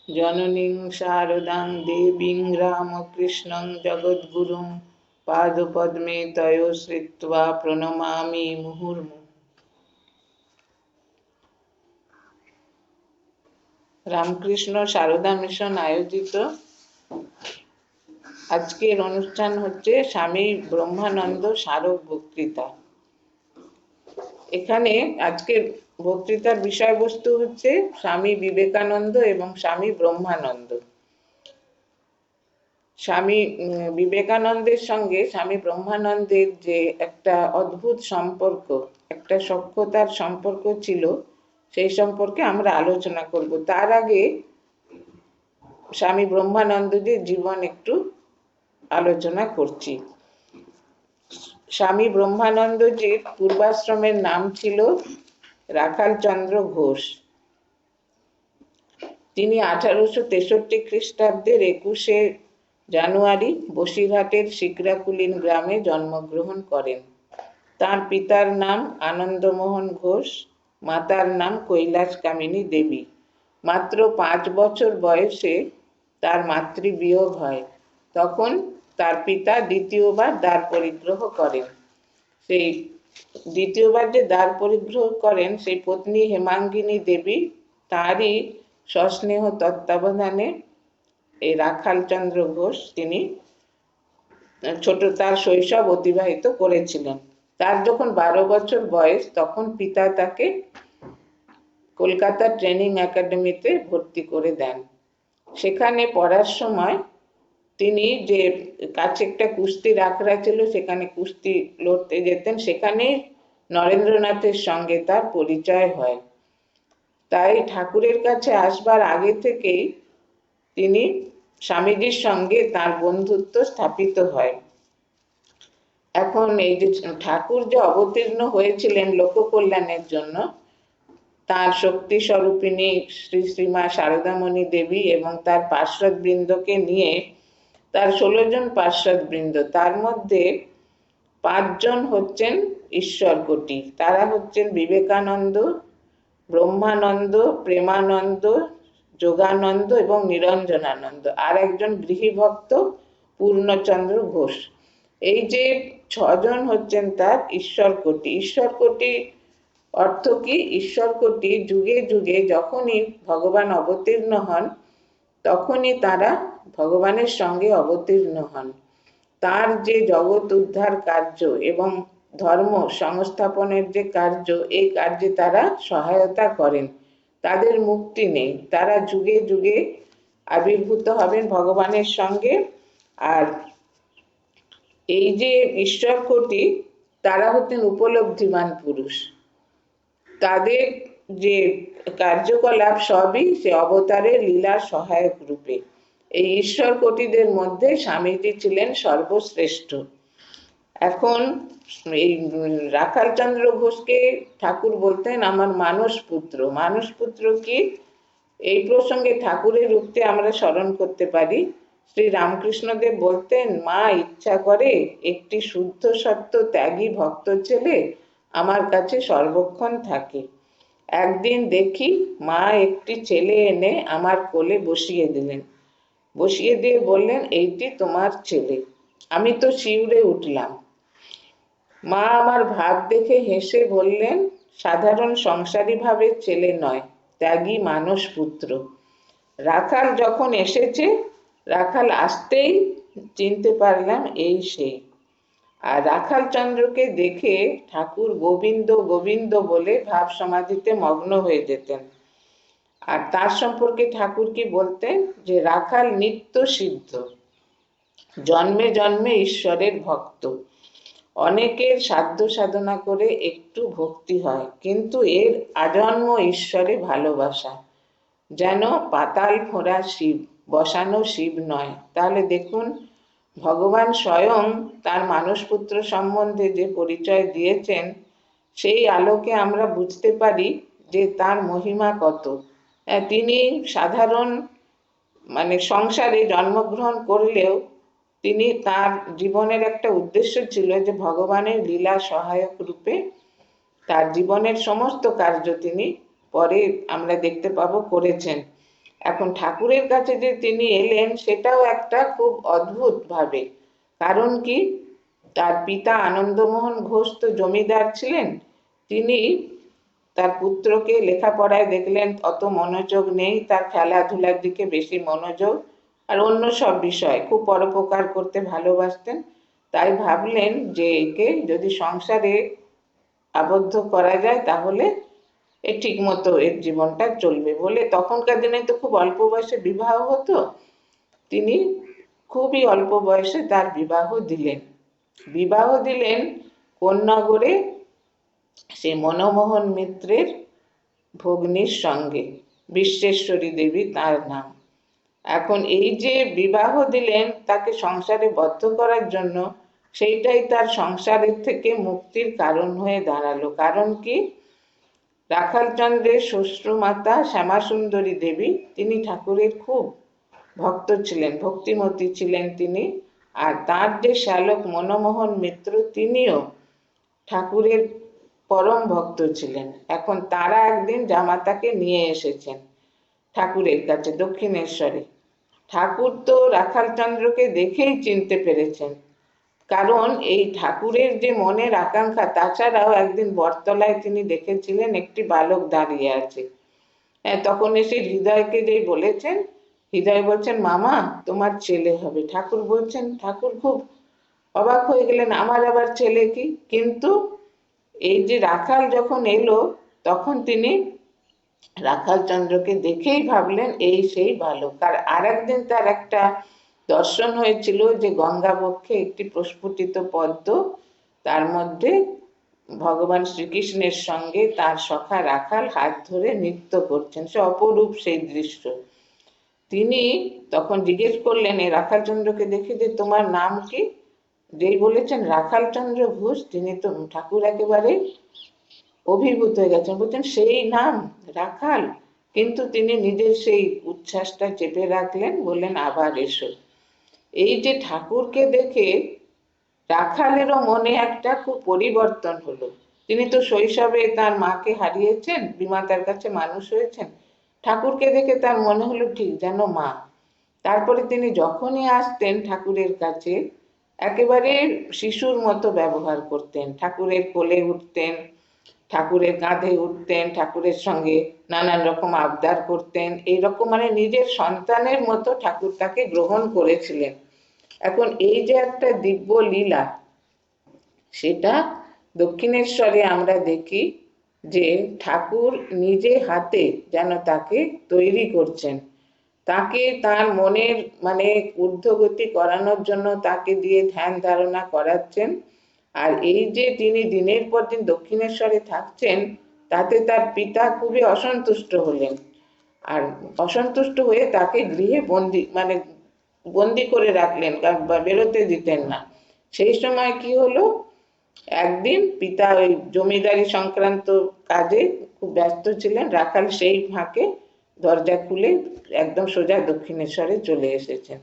जननीं शारदां देवीं रामकृष्णं जगद्गुरुं पादपद्मे तयोश्रित्वा प्रणमामि मुहुर्मुहुः। রামকৃষ্ণ সারদা মিশন আয়োজিত আজকের অনুষ্ঠান হচ্ছে স্বামী ব্রহ্মানন্দ স্মারক বক্তৃতা। এখানে আজকের বক্তৃতার বিষয়বস্তু হচ্ছে স্বামী বিবেকানন্দ এবং স্বামী ব্রহ্মানন্দ। স্বামী বিবেকানন্দের সঙ্গে স্বামী ব্রহ্মানন্দের যে একটা অদ্ভুত সম্পর্ক, একটা সখ্যতার সম্পর্ক ছিল, সেই সম্পর্কে আমরা আলোচনা করব। তার আগে স্বামী ব্রহ্মানন্দজির জীবন একটু আলোচনা করছি। স্বামী ব্রহ্মানন্দজির পূর্বাশ্রমের নাম ছিল রাখালচন্দ্র ঘোষ। তিনি 1863 খ্রিস্টাব্দের 21শে জানুয়ারি বসিরহাটের শিকরাকুলিন গ্রামে জন্মগ্রহণ করেন। তার পিতার নাম আনন্দমোহন ঘোষ, মাতার নাম কৈলাস কামিনী দেবী। মাত্র 5 বছর বয়সে তার মাতৃবিয়োগ হয়। তখন তার পিতা দ্বিতীয়বার দ্বার পরিগ্রহ করেন। সেই দ্বিতীয়বার যে দ্বার পরিগ্রহ করেন, সেই পত্নী হেমাঙ্গিনী দেবী তারই সস্নেহ তত্ত্বাবধানে এই রাখালচন্দ্র ঘোষ তিনি তার শৈশব অতিবাহিত করেছিলেন। তার যখন 12 বছর বয়স, তখন পিতা তাকে কলকাতা ট্রেনিং একাডেমিতে ভর্তি করে দেন। সেখানে পড়ার সময় তিনি যে কাছে একটা কুস্তির আখড়া ছিল, সেখানে কুস্তি লড়তে যেতেন। সেখানে নরেন্দ্রনাথের সঙ্গে তার পরিচয় হয়। তাই ঠাকুরের কাছে আসবার আগে থেকেই তিনি স্বামীজির সঙ্গে তার বন্ধুত্ব স্থাপিত হয়। এখন এই যে ঠাকুর যে অবতীর্ণ হয়েছিলেন লোক কল্যাণের জন্য, তার শক্তি স্বরূপিণী শ্রী শ্রীমা শারদামণি দেবী এবং তার পার্ষদ বৃন্দকে নিয়ে, তার 16 জন পার্ষদ বৃন্দ, তার মধ্যে 5 জন হচ্ছেন ঈশ্বরকোটি। তারা হচ্ছেন বিবেকানন্দ, ব্রহ্মানন্দ, প্রেমানন্দ, যোগানন্দ এবং নিরঞ্জনানন্দ। আর একজন গৃহীভক্ত পূর্ণচন্দ্র ঘোষ। এই যে 6 জন হচ্ছেন তার ঈশ্বরকোটি। ঈশ্বরকোটি অর্থ কি? ঈশ্বরকোটি যুগে যুগে যখনই ভগবান অবতীর্ণ হন, তখনই তারা ভগবানের সঙ্গে অবতীর্ণ হন। তার যে জগৎ উদ্ধার কার্য এবং ধর্ম সংস্থাপনের যে কার্য, এই কার্যে তারা সহায়তা করেন। তাদের মুক্তি নেই। তারা যুগে যুগে আবির্ভূত হবেন ভগবানের সঙ্গে। আর এই যে ঈশ্বরকোটি, তারা হচ্ছেন উপলব্ধিমান পুরুষ। তাদের যে কার্যকলাপ সবই সে অবতারের লীলার সহায়ক রূপে। এই ঈশ্বরকোটিদের মধ্যে স্বামীজি ছিলেন সর্বশ্রেষ্ঠ। এখন এই রাখালচন্দ্র ঘোষকে ঠাকুর বলতেন আমার মানস পুত্র। মানস পুত্র কি? এই প্রসঙ্গে ঠাকুরের উক্তি আমরা স্মরণ করতে পারি। শ্রী রামকৃষ্ণদেব বলতেন, মা ইচ্ছা করে একটি শুদ্ধ সত্য ত্যাগী ভক্ত ছেলে আমার কাছে সর্বক্ষণ থাকে। একদিন দেখি মা একটি ছেলে এনে আমার কোলে বসিয়ে দিলেন। বসিয়ে দিয়ে বললেন, এইটি তোমার ছেলে। আমি তো শিউরে উঠলাম। মা আমার ভাব দেখে হেসে বললেন, সাধারণ সংসারী ভাবের ছেলে নয়, ত্যাগী মানস পুত্র। রাখাল যখন এসেছে, রাখাল আসতেই চিনতে পারলাম এই সেই। আর রাখালচন্দ্রকে দেখে ঠাকুর গোবিন্দ গোবিন্দ বলে ভাব সমাধিতে মগ্ন হয়ে যেতেন। আর তার সম্পর্কে ঠাকুর কি বলতেন? যে রাখাল নিত্য সিদ্ধ, জন্মে জন্মে ঈশ্বরের ভক্ত। অনেকের সাধ্য সাধনা করে একটু ভক্তি হয়, কিন্তু এর আজন্ম ঈশ্বরে ভালোবাসা। যেন পাতাল ফোঁড়া শিব, বসানো শিব নয়। তাহলে দেখুন, ভগবান স্বয়ং তার মানসপুত্র সম্বন্ধে যে পরিচয় দিয়েছেন, সেই আলোকে আমরা বুঝতে পারি যে তার মহিমা কত। তিনি সাধারণ সংসারে জন্মগ্রহণ করলেও তিনি তার জীবনের একটা উদ্দেশ্য ছিল যে ভগবানের লীলা সহায়ক রূপে তার জীবনের সমস্ত কার্য তিনি পরে আমরা দেখতে পাবো করেছেন। এখন ঠাকুরের কাছে যে তিনি এলেন সেটাও একটা খুব অদ্ভুত ভাবে। কারণ কি, তার পিতা আনন্দমোহন ঘোষ তো জমিদার ছিলেন। তিনি তার পুত্রকে লেখাপড়ায় দেখলেন অত মনোযোগ নেই, তার খেলাধুলার দিকে বেশি মনোযোগ, আর অন্য সব বিষয় খুব পরোপকার করতে ভালোবাসতেন। তাই ভাবলেন যে একে যদি সংসারে আবদ্ধ করা যায় তাহলে এ ঠিক মতো এর জীবনটা চলবে বলে, তখনকার দিনে তো খুব অল্প বয়সে বিবাহ হতো। তিনি খুবই অল্প বয়সে তার বিবাহ দিলেন কোন নগরে? সে মনমোহন মিত্রের ভগ্নীর সঙ্গে, বিশ্বেশ্বরী দেবী তার নাম। এখন এই যে বিবাহ দিলেন তাকে সংসারে বদ্ধ করার জন্য, সেইটাই তার সংসারের থেকে মুক্তির কারণ হয়ে দাঁড়ালো। কারণ কি, রাখালচন্দ্রের শ্বশ্রুমাতা শ্যামাসুন্দরী দেবী, তিনি ঠাকুরের খুব ভক্ত ছিলেন, ভক্তিমতী ছিলেন তিনি। আর তার যে শ্যালক মনমোহন মিত্র, তিনিও ঠাকুরের পরম ভক্ত ছিলেন। এখন তারা একদিন জামাতাকে নিয়ে এসেছেন ঠাকুরের কাছে দক্ষিণেশ্বরে। ঠাকুর তো রাখালচন্দ্রকে দেখেই চিনতে পেরেছেন, কারণ এই ঠাকুরের যে মনের আকাঙ্ক্ষা। তাছাড়াও একদিন বটতলায় তিনি দেখেছিলেন একটি বালক দাঁড়িয়ে আছে। তখন এসে হৃদয়কে যেই বলেছেন, হৃদয় বলছেন, মামা তোমার ছেলে হবে। ঠাকুর বলছেন, ঠাকুর খুব অবাক হয়ে গেলেন, আমার আবার ছেলে কি? কিন্তু এই যে রাখাল যখন এলো, তখন তিনি রাখালচন্দ্রকে দেখেই ভাবলেন এই সেই বালক। আর একদিন তার একটা দর্শন হয়েছিল যে গঙ্গাবক্ষে একটি প্রস্ফুটিত পদ্ম, তার মধ্যে ভগবান শ্রীকৃষ্ণের সঙ্গে তার সখা রাখাল হাত ধরে নৃত্য করছেন। সে অপরূপ সেই দৃশ্য। তিনি তখন জিজ্ঞেস করলেন এই রাখালচন্দ্রকে দেখে যে তোমার নাম কি? যেই বলেছেন রাখালচন্দ্র ঘোষ, তিনি তো ঠাকুর একেবারে অভিভূত হয়ে গেছেন, বলছেন সেই নাম রাখাল। কিন্তু তিনি নিজের সেই উচ্ছ্বাসটা চেপে রাখলেন, বললেন আবার এসো। এই যে ঠাকুরকে দেখে রাখালেরও মনে একটা খুব পরিবর্তন হলো। তিনি তো শৈশবে তার মাকে হারিয়েছেন, বিমাতার কাছে মানুষ হয়েছেন। ঠাকুরকে দেখে তার মনে হলো ঠিক যেন মা। তারপরে তিনি যখনই আসতেন ঠাকুরের কাছে, একেবারে শিশুর মতো ব্যবহার করতেন। ঠাকুরের কোলে উঠতেন, ঠাকুরের কাঁধে উঠতেন, ঠাকুরের সঙ্গে নানান রকম আবদার করতেন। এইরকম মানে নিজের সন্তানের মতো ঠাকুর তাকে গ্রহণ করেছিলেন। এখন এই যে একটা দিব্য লীলা, সেটা দক্ষিণেশ্বরে আমরা দেখি যে ঠাকুর নিজে হাতে যেন তাকে তৈরি করছেন, তাকে তার মনের মানে ঊর্ধ্বগতি করানোর জন্য তাকে দিয়ে ধ্যান ধারণা করাচ্ছেন। আর এই যে তিনি দিনের পর দিন দক্ষিণেশ্বরে থাকছেন, তাতে তার পিতা খুবই অসন্তুষ্ট হলেন। আর অসন্তুষ্ট হয়ে তাকে গৃহে বন্দি করে রাখলেন, বেরোতে দিতেন না। সেই সময় কি হলো, একদিন পিতা ওই জমিদারি সংক্রান্ত কাজে খুব ব্যস্ত ছিলেন, রাখাল সেই ফাঁকে দরজা খুলে একদম সোজা দক্ষিণেশ্বরে চলে এসেছেন।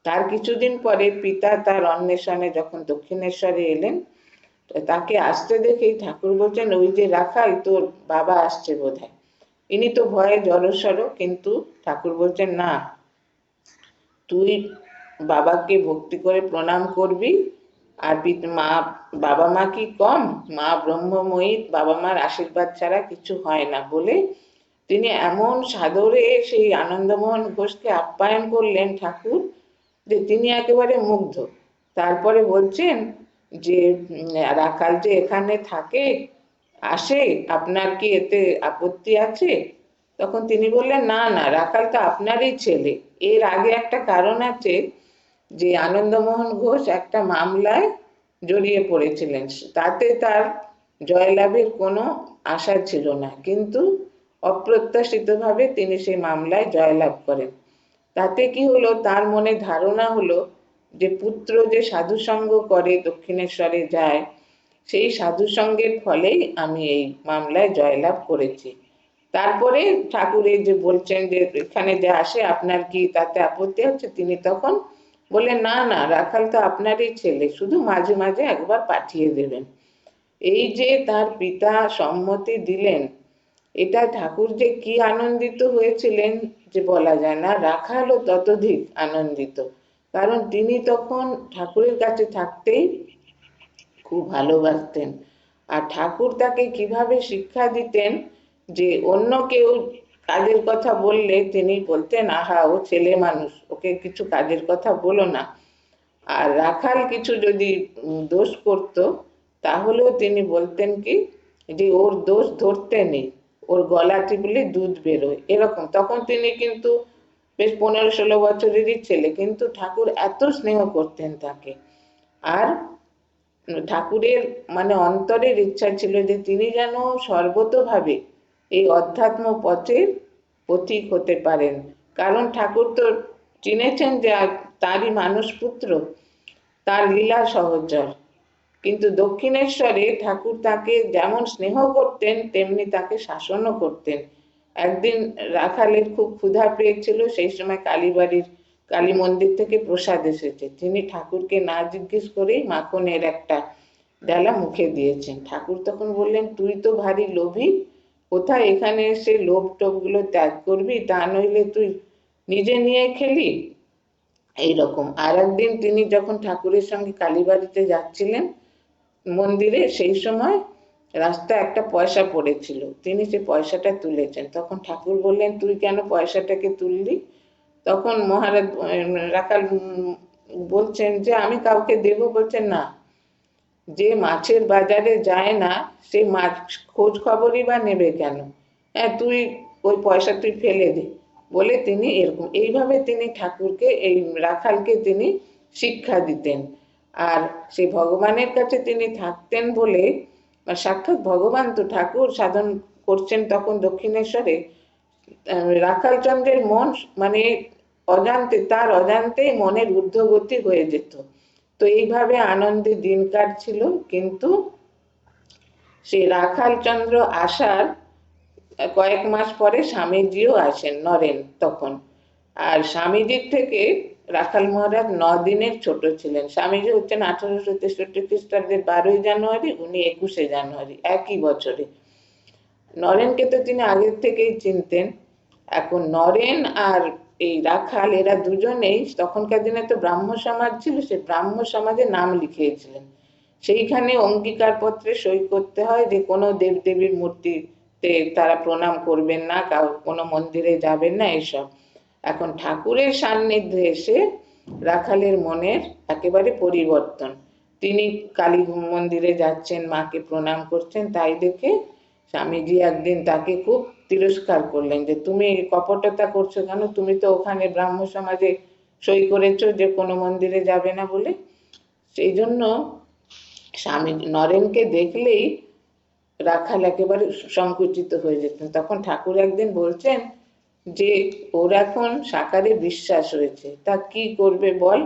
তার কিছুদিন পরে পিতা তার অন্বেষণে যখন দক্ষিণেশ্বরে এলেন, তাকে আসতে দেখেই ঠাকুর বলছেন, ওই যে রাখাল, তোর বাবা আসছে বোধহয়। ইনি তো ভয়ে জড়সড়, কিন্তু ঠাকুর বলছেন না, তুই বাবাকে ভক্তি করে প্রণাম করবি। আর বাবা মা কি কম? মা ব্রহ্মময়ী, বাবা মার আশীর্বাদ ছাড়া কিছু হয় না বলে তিনি এমন সাদরে সেই আনন্দমোহন ঘোষকে আপ্যায়ন করলেন ঠাকুর, যে তিনি একেবারে মুগ্ধ। তারপরে বলছেন যে রাখাল যে এখানে থাকে, আসে, আপনার কি এতে আপত্তি আছে? তখন তিনি বললেন, না না, রাখাল তো আপনারই ছেলে। এর আগে একটা কারণ আছে, যে আনন্দমোহন ঘোষ একটা মামলায় জড়িয়ে পড়েছিলেন, তাতে তার জয়লাভের কোনো আশা ছিল না, কিন্তু অপ্রত্যাশিতভাবে তিনি সেই মামলায় জয়লাভ করেন। তাতে কি হলো, তার মনে ধারণা হলো যে পুত্র যে সাধুসঙ্গ করে দক্ষিণেশ্বরে যায়, সেই সাধুসঙ্গের ফলেই আমি এই মামলায় জয়লাভ করেছি। তারপরে ঠাকুরের যে বলছেন যে এখানে যে আসে, আপনার কি তাতে আপত্তি আছে? তিনি তখন বললেন, না না, রাখাল তো আপনারই ছেলে, শুধু মাঝে মাঝে একবার পাঠিয়ে দেবেন। এই যে তার পিতা সম্মতি দিলেন, এটা ঠাকুর যে কি আনন্দিত হয়েছিলেন যে বলা যায় না, রাখালও ততোধিক আনন্দিত, কারণ তিনি তখন ঠাকুরের কাছে থাকতেই খুব ভালোবাসতেন। আর ঠাকুর তাকে কিভাবে শিক্ষা দিতেন যে অন্য কেউ কাজের কথা বললে তিনি বলতেন, আহা ও ছেলে মানুষ, ওকে কিছু কাজের কথা বলো না। আর রাখাল কিছু যদি দোষ করত, তাহলেও তিনি বলতেন কি যে ওর দোষ ধরতে নেই, ওর গলা টিপলে দুধ বেরোয়, এরকম। তখন তিনি কিন্তু বেশ 15-16 বছরেরই ছেলে, কিন্তু ঠাকুর এত স্নেহ করতেন তাকে। আর ঠাকুরের মানে অন্তরের ইচ্ছা ছিল যে তিনি যেন সর্বতোভাবে এই অধ্যাত্ম পথের পথিক হতে পারেন, কারণ ঠাকুর তো চিনেছেন যে তারই মানুষ পুত্র, তার লীলা সহচর। কিন্তু দক্ষিণেশ্বরে ঠাকুর তাকে যেমন স্নেহ করতেন তেমনি তাকে শাসনও করতেন। একদিন রাখালের খুব ক্ষুধা পেয়েছিল, সেই সময় কালীবাড়ির কালী মন্দির থেকে প্রসাদ এসেছে, তিনি ঠাকুরকে না জিজ্ঞেস করেই মাখনের একটা ডালা মুখে দিয়েছেন। ঠাকুর তখন বললেন, তুই তো ভারী লোভী, কোথায় এখানে এসে লোভ টোভগুলো ত্যাগ করবি, তা নইলে তুই নিজে নিয়ে খেলি, এইরকম। আর একদিন তিনি যখন ঠাকুরের সঙ্গে কালীবাড়িতে যাচ্ছিলেন মন্দিরে, সেই সময় রাস্তায় একটা পয়সা পড়েছিল, তিনি সে পয়সাটা তুলেছেন। তখন ঠাকুর বললেন, তুই কেন পয়সাটাকে তুললি? তখন মহারাজ রাখাল বলছেন যে আমি কাউকে দেব। বলছেন, না, যে মাছের বাজারে যায় না সে মাছ খোঁজ খবরই বা নেবে কেন? হ্যাঁ, তুই ওই পয়সা তুই ফেলে দে, বলে তিনি এরকম এইভাবে তিনি ঠাকুরকে, এই রাখালকে তিনি শিক্ষা দিতেন। আর সেই ভগবানের কাছে তিনি থাকতেন বলে, সাক্ষাৎ ভগবান তো ঠাকুর সাধন করছেন তখন দক্ষিণেশ্বরে, রাখালচন্দ্রের মন মানে অজান্তে, তার অজান্তেই মনের ঊর্ধ্বগতি হয়ে যেত। তো এইভাবে আনন্দে দিন কাটছিল। কিন্তু সেই রাখালচন্দ্র আসার কয়েক মাস পরে স্বামীজিও আসেন, নরেন তখন। আর স্বামীজির থেকে রাখাল মহারাজ 9 দিনের ছোট ছিলেন। স্বামীজি হচ্ছেন 1863 খ্রিস্টাব্দের 12ই জানুয়ারি, উনি 21শে জানুয়ারি, একই বছরে। নরেনকে তো তিনি আগের থেকেই চিনতেন। এখন নরেন আর এই রাখাল এরা দুজনেই তখনকার দিনে তো ব্রাহ্ম সমাজ ছিল, সে ব্রাহ্ম সমাজে নাম লিখিয়েছিলেন। সেইখানে অঙ্গীকার পত্রে সই করতে হয় যে কোনো দেবদেবীর মূর্তিতে তারা প্রণাম করবেন না, কোনো মন্দিরে যাবেন না, এসব। এখন ঠাকুরের সান্নিধ্যে এসে রাখালের মনের একেবারে পরিবর্তন। তিনি কালী মন্দিরে যাচ্ছেন, মাকে প্রণাম করছেন, তাই দেখে স্বামীজি একদিন তাকে খুব তিরস্কার করলেন যে তুমি কপটতা করছো কেন, তুমি তো ওখানে ব্রাহ্ম সমাজে সই করেছো যে কোনো মন্দিরে যাবে না বলে। সেই জন্য স্বামী নরেনকে দেখলেই রাখাল একেবারে সংকুচিত হয়ে যেতেন। তখন ঠাকুর একদিন বলছেন যে ওর এখন সাকারে বিশ্বাস হয়েছে, তা কি করবে বল,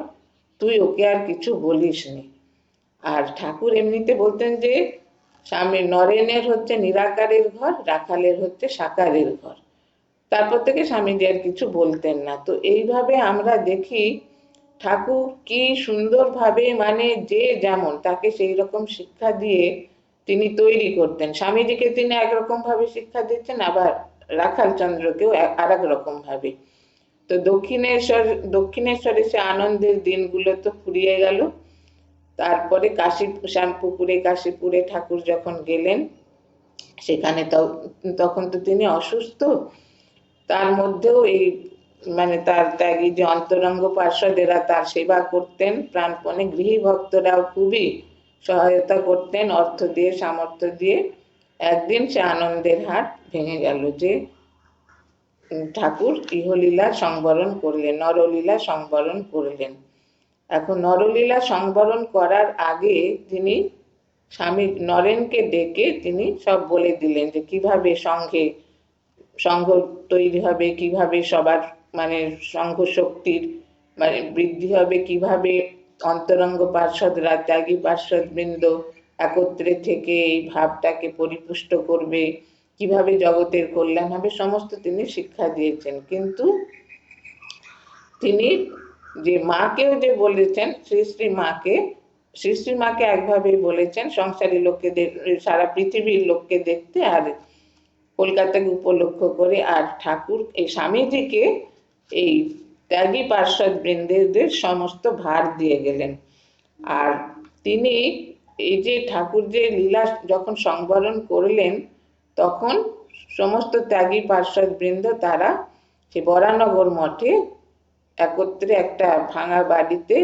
তুই ওকে আর কিছু বলিস নি। আর ঠাকুর এমনিতে বলতেন যে স্বামী নরেনের হচ্ছে নিরাকারের ঘর, রাখালের হচ্ছে সাকারের ঘর। তারপর থেকে স্বামীজি আর কিছু বলতেন না। তো এইভাবে আমরা দেখি ঠাকুর কি সুন্দরভাবে মানে যে যেমন তাকে সেই রকম শিক্ষা দিয়ে তিনি তৈরি করতেন। স্বামীজিকে তিনি একরকম ভাবে শিক্ষা দিচ্ছেন, আবার রাখাল চন্দ্রকেও আর এক রকম ভাবে। তো দক্ষিণেশ্বরে সে আনন্দের দিনগুলো তো ফুরিয়ে গেল। তারপরে কাশীপুরে ঠাকুর যখন গেলেন, সেখানে তখন তো তিনি অসুস্থ। তার মধ্যেও এই মানে তার ত্যাগী যে অন্তরঙ্গ পার্ষদেরা তার সেবা করতেন প্রাণপণে, গৃহী ভক্তরাও খুবই সহায়তা করতেন অর্থ দিয়ে, সামর্থ্য দিয়ে। একদিন সে আনন্দের হাট ভেঙে গেল যে ঠাকুর ইহলীলা সংবরণ করলেন, নরলীলা সংবরণ করলেন। এখন নরলীলা সংবরণ করার আগে তিনি স্বামী নরেনকে ডেকে তিনি সব বলে দিলেন যে কিভাবে সংঘ তৈরি হবে, কিভাবে সবার মানে সংঘ শক্তির মানে বৃদ্ধি হবে, কিভাবে অন্তরঙ্গ পার্ষদরা, ত্যাগী পার্ষদবৃন্দ একত্রে থেকে এই ভাবটাকে পরিপুষ্ট করবে, কিভাবে জগতের কল্যাণ হবে, সমস্ত তিনি শিক্ষা দিয়েছেন। কিন্তু তিনি যে মাকেও যে বলেছেন, শ্রী শ্রী মাকে একভাবে বলেছেন সংসারী লোককে, সারা পৃথিবীর লোককে দেখতে, আর কলকাতাকে উপলক্ষ করে। আর ঠাকুর এই স্বামীজিকে এই ত্যাগী পার্ষদ বৃন্দের সমস্ত ভার দিয়ে গেলেন। আর তিনি এই যে ঠাকুর যে লীলা যখন সংবরণ করলেন, তখন সমস্ত ত্যাগী পার্ষদ বৃন্দ তারা সে বরানগর মঠে একত্রে একটা ভাঙা বাড়িতে,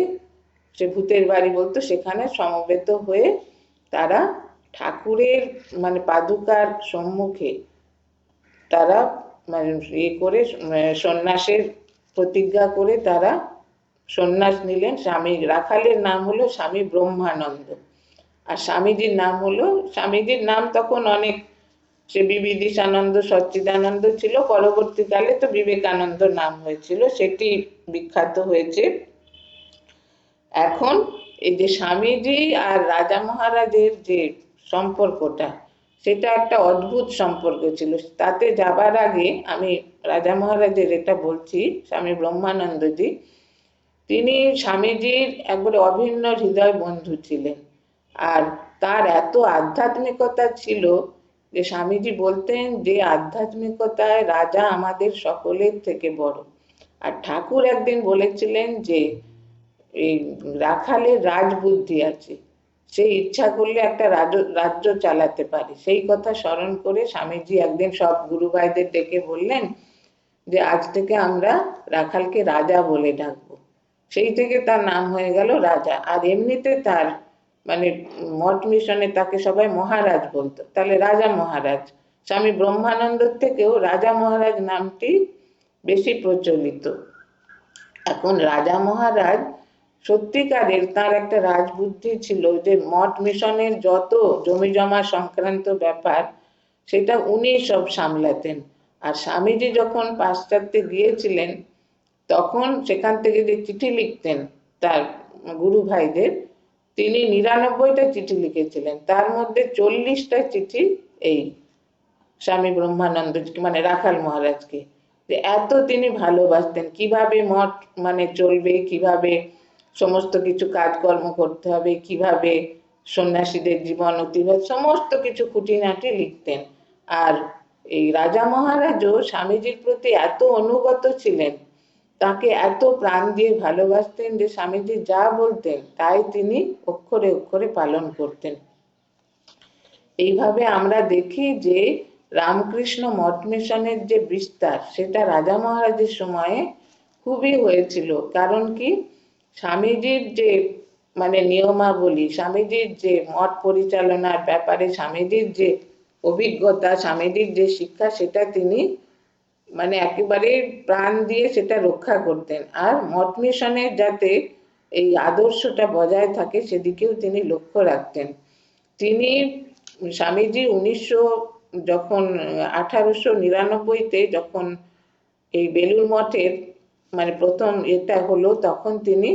সে ভূতের বাড়ি বলতো, সেখানে সমবেত হয়ে তারা ঠাকুরের মানে পাদুকার সম্মুখে তারা মানে করে সন্ন্যাসের প্রতিজ্ঞা করে তারা সন্ন্যাস নিলেন। স্বামী রাখালের নাম হলো স্বামী ব্রহ্মানন্দ, আর স্বামীজির নাম হলো, স্বামীজির নাম তখন অনেক, সে বিবিদিশানন্দ, সচ্চিদানন্দ ছিল, পরবর্তীকালে তো বিবেকানন্দ নাম হয়েছিল, সেটি বিখ্যাত হয়েছে। এখন এই যে স্বামীজি আর রাজা মহারাজের যে সম্পর্কটা, সেটা একটা অদ্ভুত সম্পর্ক ছিল। তাতে যাবার আগে আমি রাজা মহারাজের এটা বলছি, স্বামী ব্রহ্মানন্দজি, তিনি স্বামীজির একবারে অভিন্ন হৃদয় বন্ধু ছিলেন। আর তার এত আধ্যাত্মিকতা ছিল যে স্বামীজি বলতেন যে আধ্যাত্মিকতায় রাজা আমাদের সকলের থেকে বড়। আর ঠাকুর একদিন বলেছিলেন যে এই রাখালের রাজবুদ্ধি আছে, সে ইচ্ছা করলে একটা রাজ্য চালাতে পারে। সেই কথা স্মরণ করে স্বামীজি একদিন সব গুরু ভাইদের ডেকে বললেন যে আজ থেকে আমরা রাখালকে রাজা বলে ডাকবো। সেই থেকে তার নাম হয়ে গেল রাজা। আর এমনিতে তার মানে মঠ মিশনে তাকে সবাই মহারাজ বলতো, তাহলে রাজা মহারাজ। স্বামী ব্রহ্মানন্দর থেকেও রাজা মহারাজ নামটি বেশি প্রচলিত। এখন রাজা মহারাজ সত্যিকারের তার একটা রাজবুদ্ধি ছিল, যে মঠ মিশনের যত জমি জমা সংক্রান্ত ব্যাপার সেটা উনি সব সামলাতেন। আর স্বামীজি যখন পাশ্চাত্যে গিয়েছিলেন, তখন সেখান থেকে যে চিঠি লিখতেন তার গুরু ভাইদের, তিনি ৯৯টা চিঠি লিখেছিলেন, তার মধ্যে 40টা চিঠি এই স্বামী ব্রহ্মানন্দ মানে রাখাল মহারাজকে, যে এত তিনি ভালোবাসতেন, কিভাবে মঠ মানে চলবে, কিভাবে সমস্ত কিছু কাজকর্ম করতে হবে, কিভাবে সন্ন্যাসীদের জীবন অতিবাহিত, সমস্ত কিছু খুঁটিনাটি লিখতেন। আর এই রাজা মহারাজও স্বামীজির প্রতি এত অনুগত ছিলেন, তাকে এত প্রাণ দিয়ে ভালোবাসতেন যে স্বামীজি যা বলতেন তাই তিনি অক্ষরে অক্ষরে পালন করতেন। এইভাবে আমরা দেখি যে রামকৃষ্ণ মঠ মিশনের যে বিস্তার, সেটা রাজা মহারাজের সময়ে খুবই হয়েছিল। কারণ কি, স্বামীজির যে মানে নিয়মাবলী, স্বামীজির যে মঠ পরিচালনার ব্যাপারে স্বামীজির যে অভিজ্ঞতা, স্বামীজির যে শিক্ষা, সেটা তিনি মানে একেবারে প্রাণ দিয়ে সেটা রক্ষা করতেন। আর মঠ মিশনের যাতে এই আদর্শটা বজায় থাকে সেদিকেও তিনি লক্ষ্য রাখতেন। তিনি স্বামীজি যখন 1899-তে যখন এই বেলুড় মঠের মানে প্রথম এটা হলো, তখন তিনি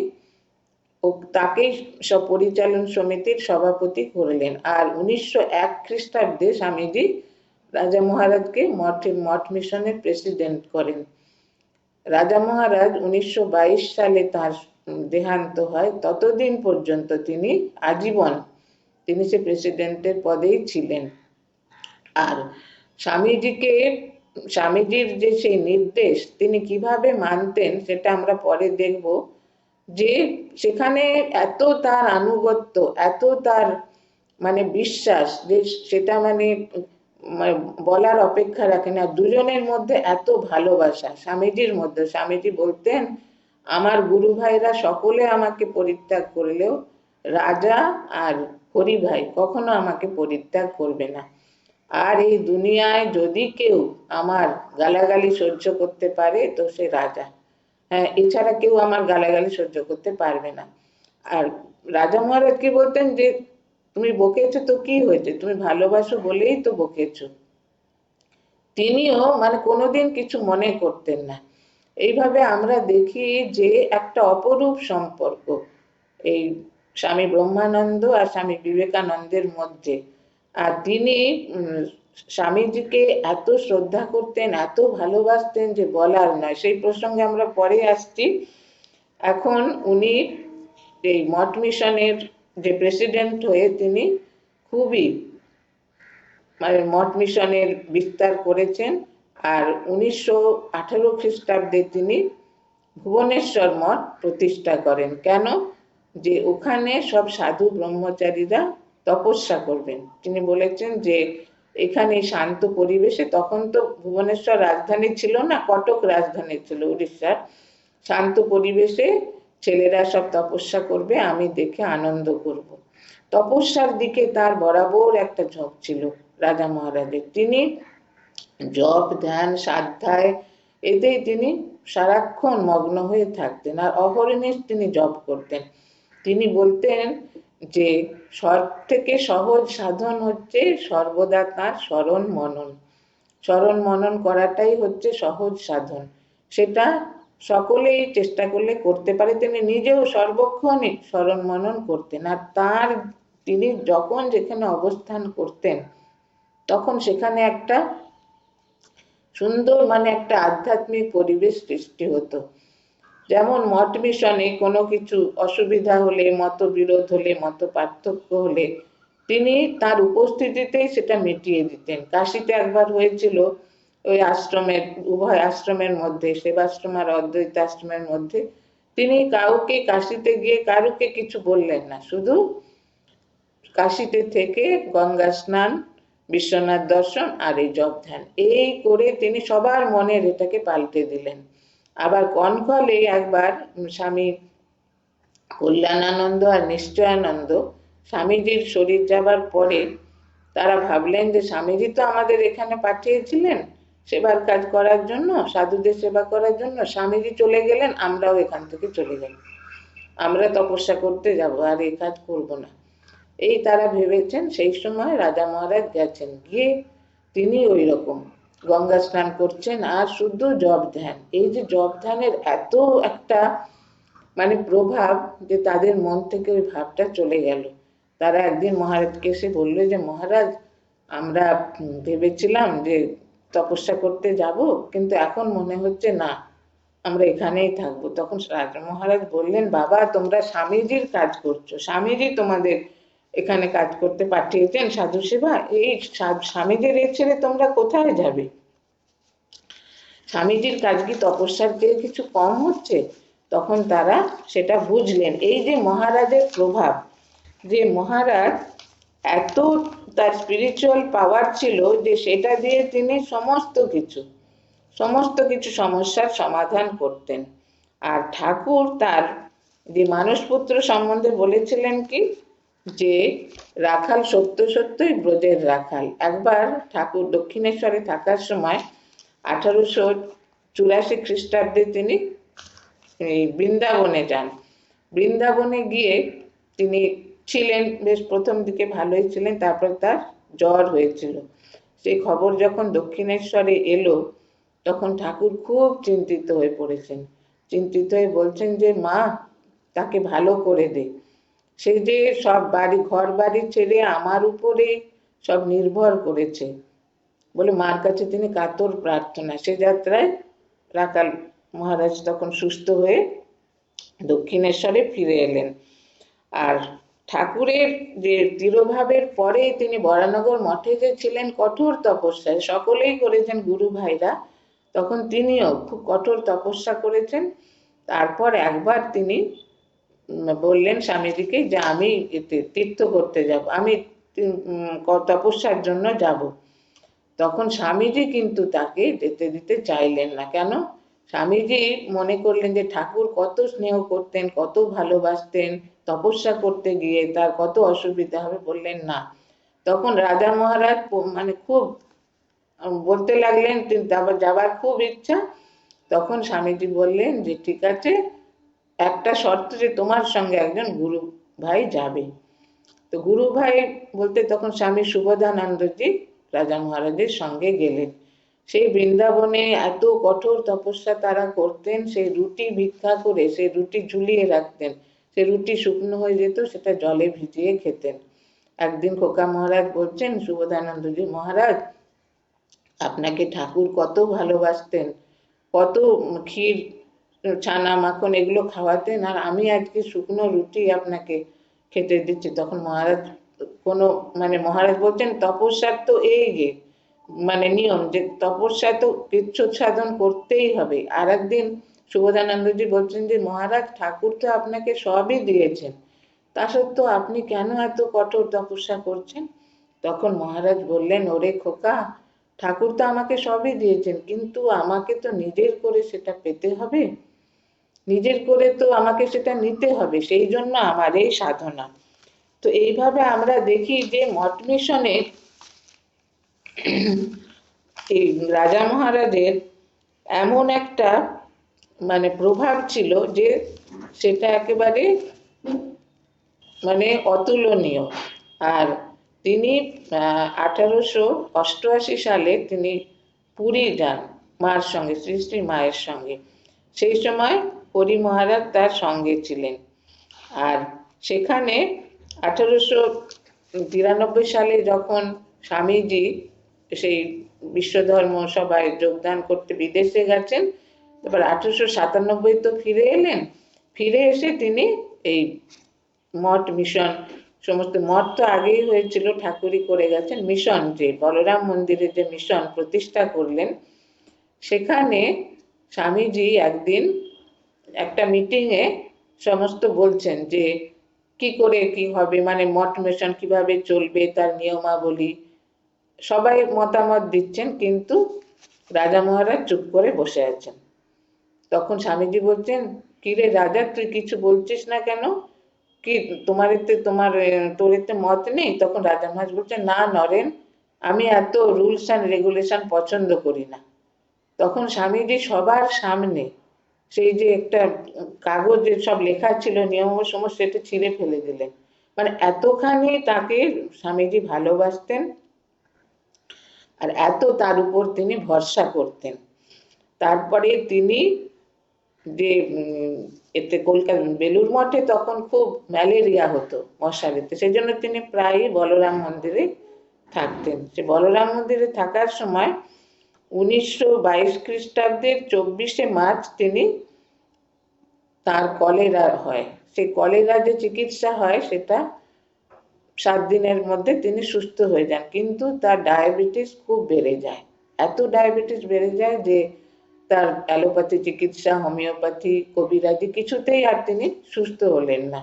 তাকেই সব পরিচালন সমিতির সভাপতি করলেন। আর 1901 খ্রিস্টাব্দে স্বামীজি রাজা মহারাজকে মঠ মিশনের প্রেসিডেন্ট করেন। রাজা মহারাজ 1922 সালে তার দেহান্ত হয়। ততদিন পর্যন্ত তিনি আজীবন তিনি সে প্রেসিডেন্টের পদেই ছিলেন। আর স্বামীজির যে সেই নির্দেশ তিনি কিভাবে মানতেন সেটা আমরা পরে দেখব। যে সেখানে এত তার আনুগত্য, এত তার মানে বিশ্বাস, যে সেটা মানে বলার অপেক্ষা রাখে না। দুজনের মধ্যে এত ভালোবাসা স্বামীজির মধ্যে। স্বামীজি বলতেন, আমার গুরু ভাইরা সকলে আমাকে পরিত্যাগ করলেও রাজা আর হরি ভাই কখনো আমাকে পরিত্যাগ করবে না। আর এই দুনিয়ায় যদি কেউ আমার গালাগালি সহ্য করতে পারে তো সে রাজা, হ্যাঁ, এছাড়া কেউ আমার গালাগালি সহ্য করতে পারবে না। আর রাজা মহারাজ কি বলতেন, যে তুমি বকেছো তো কি হয়েছে, তুমি ভালোবাসো বলেই তো বকেছো। তিনিও মানে কোনোদিন কিছু মনে করতেন না। এইভাবে আমরা দেখি যে একটা অপরূপ সম্পর্ক এই স্বামী ব্রহ্মানন্দ আর স্বামী বিবেকানন্দের মধ্যে। আর তিনি স্বামীজিকে এত শ্রদ্ধা করতেন, এত ভালোবাসতেন যে বলার নয়। সেই প্রসঙ্গে আমরা পরে আসছি। এখন উনি এই মঠ মিশনের যে প্রেসিডেন্ট হয়ে তিনি খুবই মানে মঠ মিশনের বিস্তার করেছেন। আর 1918 খ্রিস্টাব্দে তিনি ভুবনেশ্বর মঠ প্রতিষ্ঠা করেন। কেন? যে ওখানে সব সাধু ব্রহ্মচারীরা তপস্যা করবেন। তিনি বলেছেন যে এখানে শান্ত পরিবেশে, তখন তো ভুবনেশ্বর রাজধানী ছিল না, কটক রাজধানী ছিল উড়িষ্যার, শান্ত পরিবেশে ছেলেরা সব তপস্যা করবে, আমি দেখে আনন্দ করব। তপস্যার দিকে তার বরাবর একটা ঝোঁক ছিল রাজা মহারাজের। তিনি জপ ধ্যান সাধ্যায় এতেই তিনি সারাক্ষণ মগ্ন হয়ে থাকতেন, আর অহর্নিশ তিনি জপ করতেন। তিনি বলতেন যে সব থেকে সহজ সাধন হচ্ছে সর্বদা তার স্মরণ মনন। স্মরণ মনন করাটাই হচ্ছে সহজ সাধন, সেটা সকলেই চেষ্টা করলে করতে পারে। তিনি নিজেও সর্বক্ষণই স্মরণ মনন করতেন। আর তিনি যখন যেখানে অবস্থান করতেন তখন সেখানে একটা সুন্দর মানে একটা আধ্যাত্মিক পরিবেশ সৃষ্টি হতো। যেমন মঠ মিশনে কোনো কিছু অসুবিধা হলে, মতবিরোধ হলে, মত পার্থক্য হলে তিনি তার উপস্থিতিতেই সেটা মিটিয়ে দিতেন। কাশিতে একবার হয়েছিল, ওই আশ্রমের, উভয় আশ্রমের মধ্যে, সেবাশ্রম আর অদ্বৈত আশ্রমের মধ্যে, তিনি কাউকে কাশিতে গিয়ে কারুকে কিছু বললেন না, শুধু কাশিতে থেকে গঙ্গা স্নান, বিশ্বনাথ দর্শন আর এই জপ ধ্যান, এই করে তিনি সবার মনের এটাকে পাল্টে দিলেন। আবার কনকলে একবার স্বামী কল্যাণানন্দ আর নিশ্চয়ানন্দ, স্বামীজির শরীর যাবার পরে তারা ভাবলেন যে স্বামীজি তো আমাদের এখানে পাঠিয়েছিলেন সেবার কাজ করার জন্য, সাধুদের সেবা করার জন্য, স্বামীজি চলে গেলেন, আমরাও এখান থেকে চলে গেল, আমরা তপস্যা করতে যাব, আর এই কাজ করব না। এই তারা ভেবেছেন। সেই সময় রাজা মহারাজ গেছেন, গিয়ে তিনি ওই রকম গঙ্গা স্নান করছেন আর শুদ্ধ জপ ধ্যান। এই যে জপ ধ্যানের এত একটা মানে প্রভাব যে তাদের মন থেকে ওই ভাবটা চলে গেল। তারা একদিন মহারাজকে এসে বললো যে মহারাজ, আমরা ভেবেছিলাম যে তপস্যা করতে যাব, কিন্তু এখন মনে হচ্ছে না, আমরা এখানেই থাকবো। তখন রাজা মহারাজ বললেন, বাবা তোমরা স্বামীজির কাজ করছো, স্বামীজি তোমাদের এখানে কাজ করতে পাঠিয়েছেন সাধু সেবা, এই স্বামীজির এ ছেড়ে তোমরা কোথায় যাবে? স্বামীজির কাজ কি তপস্যার চেয়ে কিছু কম হচ্ছে? তখন তারা সেটা বুঝলেন। এই যে মহারাজের প্রভাব, যে মহারাজ এত তার স্পিরিচুয়াল পাওয়ার ছিল যে সেটা দিয়ে তিনি সমস্ত কিছু সমস্যার সমাধান করতেন। আর ঠাকুর তার যে মানসপুত্র সম্বন্ধে বলেছিলেন কি, যে রাখাল সত্য সত্যই ব্রজের রাখাল। একবার ঠাকুর দক্ষিণেশ্বরে থাকার সময় 1884 খ্রিস্টাব্দে তিনি এই বৃন্দাবনে যান। বৃন্দাবনে গিয়ে তিনি ছিলেন, বেশ প্রথম দিকে ভালোই ছিলেন, তারপর তার জ্বর হয়েছিল। সেই খবর যখন দক্ষিণেশ্বরে এলো তখন ঠাকুর খুব চিন্তিত হয়ে পড়েছেন। চিন্তিত হয়ে বলছেন যে মা, তাকে ভালো করে দে, সে যে সব বাড়ি ঘর বাড়ি ছেড়ে আমার উপরে সব নির্ভর করেছে বলে মার কাছে তিনি কাতর প্রার্থনা। সে যাত্রায় রাখাল মহারাজ তখন সুস্থ হয়ে দক্ষিণেশ্বরে ফিরে এলেন। আর ঠাকুরের যে তিরোভাবের পরে তিনি বরানগর মঠে যে ছিলেন কঠোর তপস্যায়, সকলেই করেছেন গুরু ভাইরা, তখন তিনিও খুব কঠোর তপস্যা করেছেন। তারপর একবার তিনি বললেন স্বামীজিকে যে আমি তীর্থ করতে যাব, আমি তপস্যার জন্য যাব। তখন স্বামীজি কিন্তু তাকে যেতে দিতে চাইলেন না। কেন? স্বামীজি মনে করলেন যে ঠাকুর কত স্নেহ করতেন, কত ভালোবাসতেন, তপস্যা করতে গিয়ে তার কত অসুবিধা হবে, বললেন না। তখন রাজা মহারাজ মানে খুব বলতে লাগলেন, যাবার খুব ইচ্ছা। তখন স্বামীজি বললেন যে ঠিক আছে, একটা শর্ত, যে তোমার সঙ্গে একজন গুরু ভাই যাবে। তো গুরু ভাই বলতে তখন স্বামী সুবোধানন্দজি রাজা মহারাজের সঙ্গে গেলেন। সেই বৃন্দাবনে এত কঠোর তপস্যা তারা করতেন, সেই রুটি ভিক্ষা করে সেই রুটি ঝুলিয়ে রাখতেন, সেই রুটি শুকনো হয়ে যেত, সেটা জলে ভিজিয়ে খেতেন। একদিন খোকা মহারাজ বলছেন সুবোধানন্দজি, মহারাজ আপনাকে ঠাকুর কত ভালোবাসতেন, কত ক্ষীর ছানা মাখন এগুলো খাওয়াতেন, আর আমি আজকে শুকনো রুটি আপনাকে খেতে দিচ্ছি। তখন মহারাজ কোনো মানে মহারাজ বলছেন তপস্যার তো এই যে মানে নিয়ম যে তপস্যা তো কৃচ্ছ্রুত সাধন করতেই হবে। আর একদিন সুবোধানন্দজি বলছেন যে মহারাজ ঠাকুর তো আপনাকে সবই দিয়েছেন, তা সত্ত্বেও আপনি কেন এত কঠোর তপস্যা করছেন? তখন মহারাজ বললেন, ওরে খোকা, ঠাকুর তো আমাকে সবই দিয়েছেন, কিন্তু আমাকে তো নিজের করে সেটা পেতে হবে, নিজের করে তো আমাকে সেটা নিতে হবে, সেই জন্য আমার এই সাধনা। তো এইভাবে আমরা দেখি যে মঠ মিশনে এই রাজা মহারাজের এমন একটা মানে প্রভাব ছিল যে সেটা একেবারে মানে অতুলনীয়। আর তিনি 1888 সালে তিনি পুরী যান মার সঙ্গে, শ্রী শ্রী মায়ের সঙ্গে। সেই সময় হরি মহারাজ তার সঙ্গে ছিলেন। আর সেখানে 1893 সালে যখন স্বামীজি সেই বিশ্বধর্ম সভায় যোগদান করতে বিদেশে গেছেন, তারপর 1897 তো ফিরে এলেন। ফিরে এসে তিনি এই মঠ মিশন, সমস্ত মঠ তো আগেই হয়েছিল, ঠাকুরই করে গেছেন, মিশন যে বলরাম মন্দিরে যে মিশন প্রতিষ্ঠা করলেন, সেখানে স্বামীজি একদিন একটা মিটিংয়ে সমস্ত বলছেন যে কি করে কি হবে, মানে মঠ মিশন কিভাবে চলবে, তার নিয়মাবলী সবাই মতামত দিচ্ছেন, কিন্তু রাজা মহারাজ চুপ করে বসে আছেন। তখন স্বামীজি বলছেন, কিরে রাজা, তুই কিছু বলছিস না কেন? কি তোর এতে মত নেই? তখন রাজা মহারাজ বলছেন, না নরেন, আমি এত রুলস অ্যান্ড রেগুলেশন পছন্দ করি না। তখন স্বামীজি সবার সামনে সেই যে একটা কাগজে সব লেখা ছিল নিয়ম সমস্ত, সেটা ছিঁড়ে ফেলে দিলেন। মানে এতখানি তাকে স্বামীজি ভালোবাসতেন আর এত তার উপর তিনি ভরসা করতেন। তারপরে তিনি যে এতে কলকাতা বেলুড় মঠে তখন খুব ম্যালেরিয়া হতো মশারিতে, সেই জন্য তিনি প্রায়ই বলরাম মন্দিরে থাকতেন। সে বলরাম মন্দিরে থাকার সময় 1922 খ্রিস্টাব্দের 24শে মার্চ তিনি তার কলেরা হয়। সেই কলেরা যে চিকিৎসা হয় সেটা 7 দিনের মধ্যে তিনি সুস্থ হয়ে যান, কিন্তু তার ডায়াবেটিস খুব বেড়ে যায়। এত ডায়াবেটিস বেড়ে যায় যে তার অ্যালোপ্যাথি চিকিৎসা, হোমিওপ্যাথি, কবিরাজি কিছুতেই আর তিনি সুস্থ হলেন না,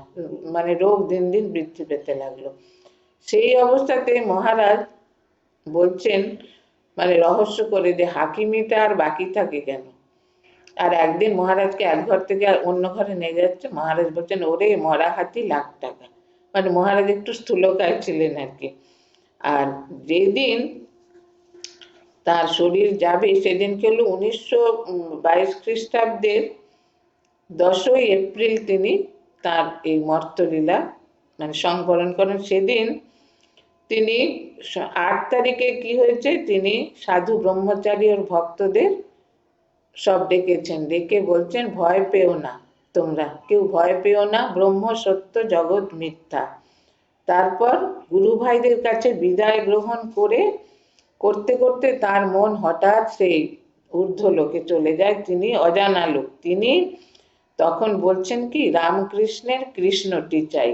মানে রোগ দিন দিন বৃদ্ধি পেতে লাগলো। সেই অবস্থাতে মহারাজ বলছেন মানে রহস্য করে যে হাকিমিটা আর বাকি থাকে কেন? আর একদিন মহারাজকে এক ঘর থেকে আর অন্য ঘরে নিয়ে যাচ্ছে, মহারাজ বলছেন, ওরে মরা হাতি লাখ টাকা। মানে মহারাজ একটু স্থূলকায় ছিলেন আর কি। আর যেদিন তার শরীর যাবে সেদিনকে হলো 1922 খ্রিস্টাব্দের 10ই এপ্রিল তিনি তার এই মর্তলীলা মানে সংবরণ করেন। সেদিন তিনি 8 তারিখে কি হয়েছে, তিনি সাধু ব্রহ্মচারী ওর ভক্তদের সব ডেকেছেন, ডেকে বলছেন, ভয় পেও না, তোমরা কেউ ভয় পেও না, ব্রহ্ম সত্য, জগৎ মিথ্যা। তারপর গুরু ভাইদের কাছে বিদায় গ্রহণ করতে করতে তার মন হঠাৎ সেই ঊর্ধ্ব লোকে চলে যায়, তিনি অজানা লোক। তিনি তখন বলছেন কি, রামকৃষ্ণের কৃষ্ণটি চাই।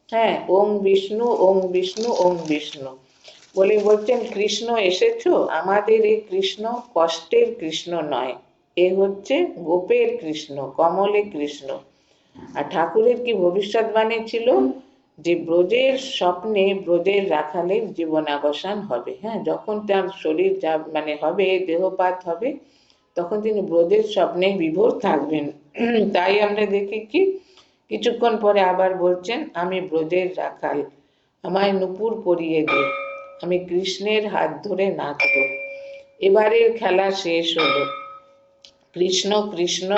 হ্যাঁ, ওং বিষ্ণু, ওং বিষ্ণু, ওং বিষ্ণু বলে বলছেন, কৃষ্ণ এসেছো, আমাদের এই কৃষ্ণ কষ্টের কৃষ্ণ নয়, এ হচ্ছে গোপের কৃষ্ণ, কমলে কৃষ্ণ। আর ঠাকুরের কি ভবিষ্যৎবাণী ছিল যে ব্রজের স্বপ্নে ব্রজের রাখালের জীবনাবসান হবে। হ্যাঁ, যখন তার শরীর যা মানে হবে, দেহপাত হবে, তখন তিনি ব্রজের স্বপ্নে বিভোর থাকবেন। তাই আমরা দেখি কি কিছুক্ষণ পরে আবার বলছেন, আমি ব্রজের রাখাল, আমায় নূপুর পরিয়ে দে, আমি কৃষ্ণের হাত ধরে নাচব। এবারের খেলা শেষ হলো, কৃষ্ণ কৃষ্ণ,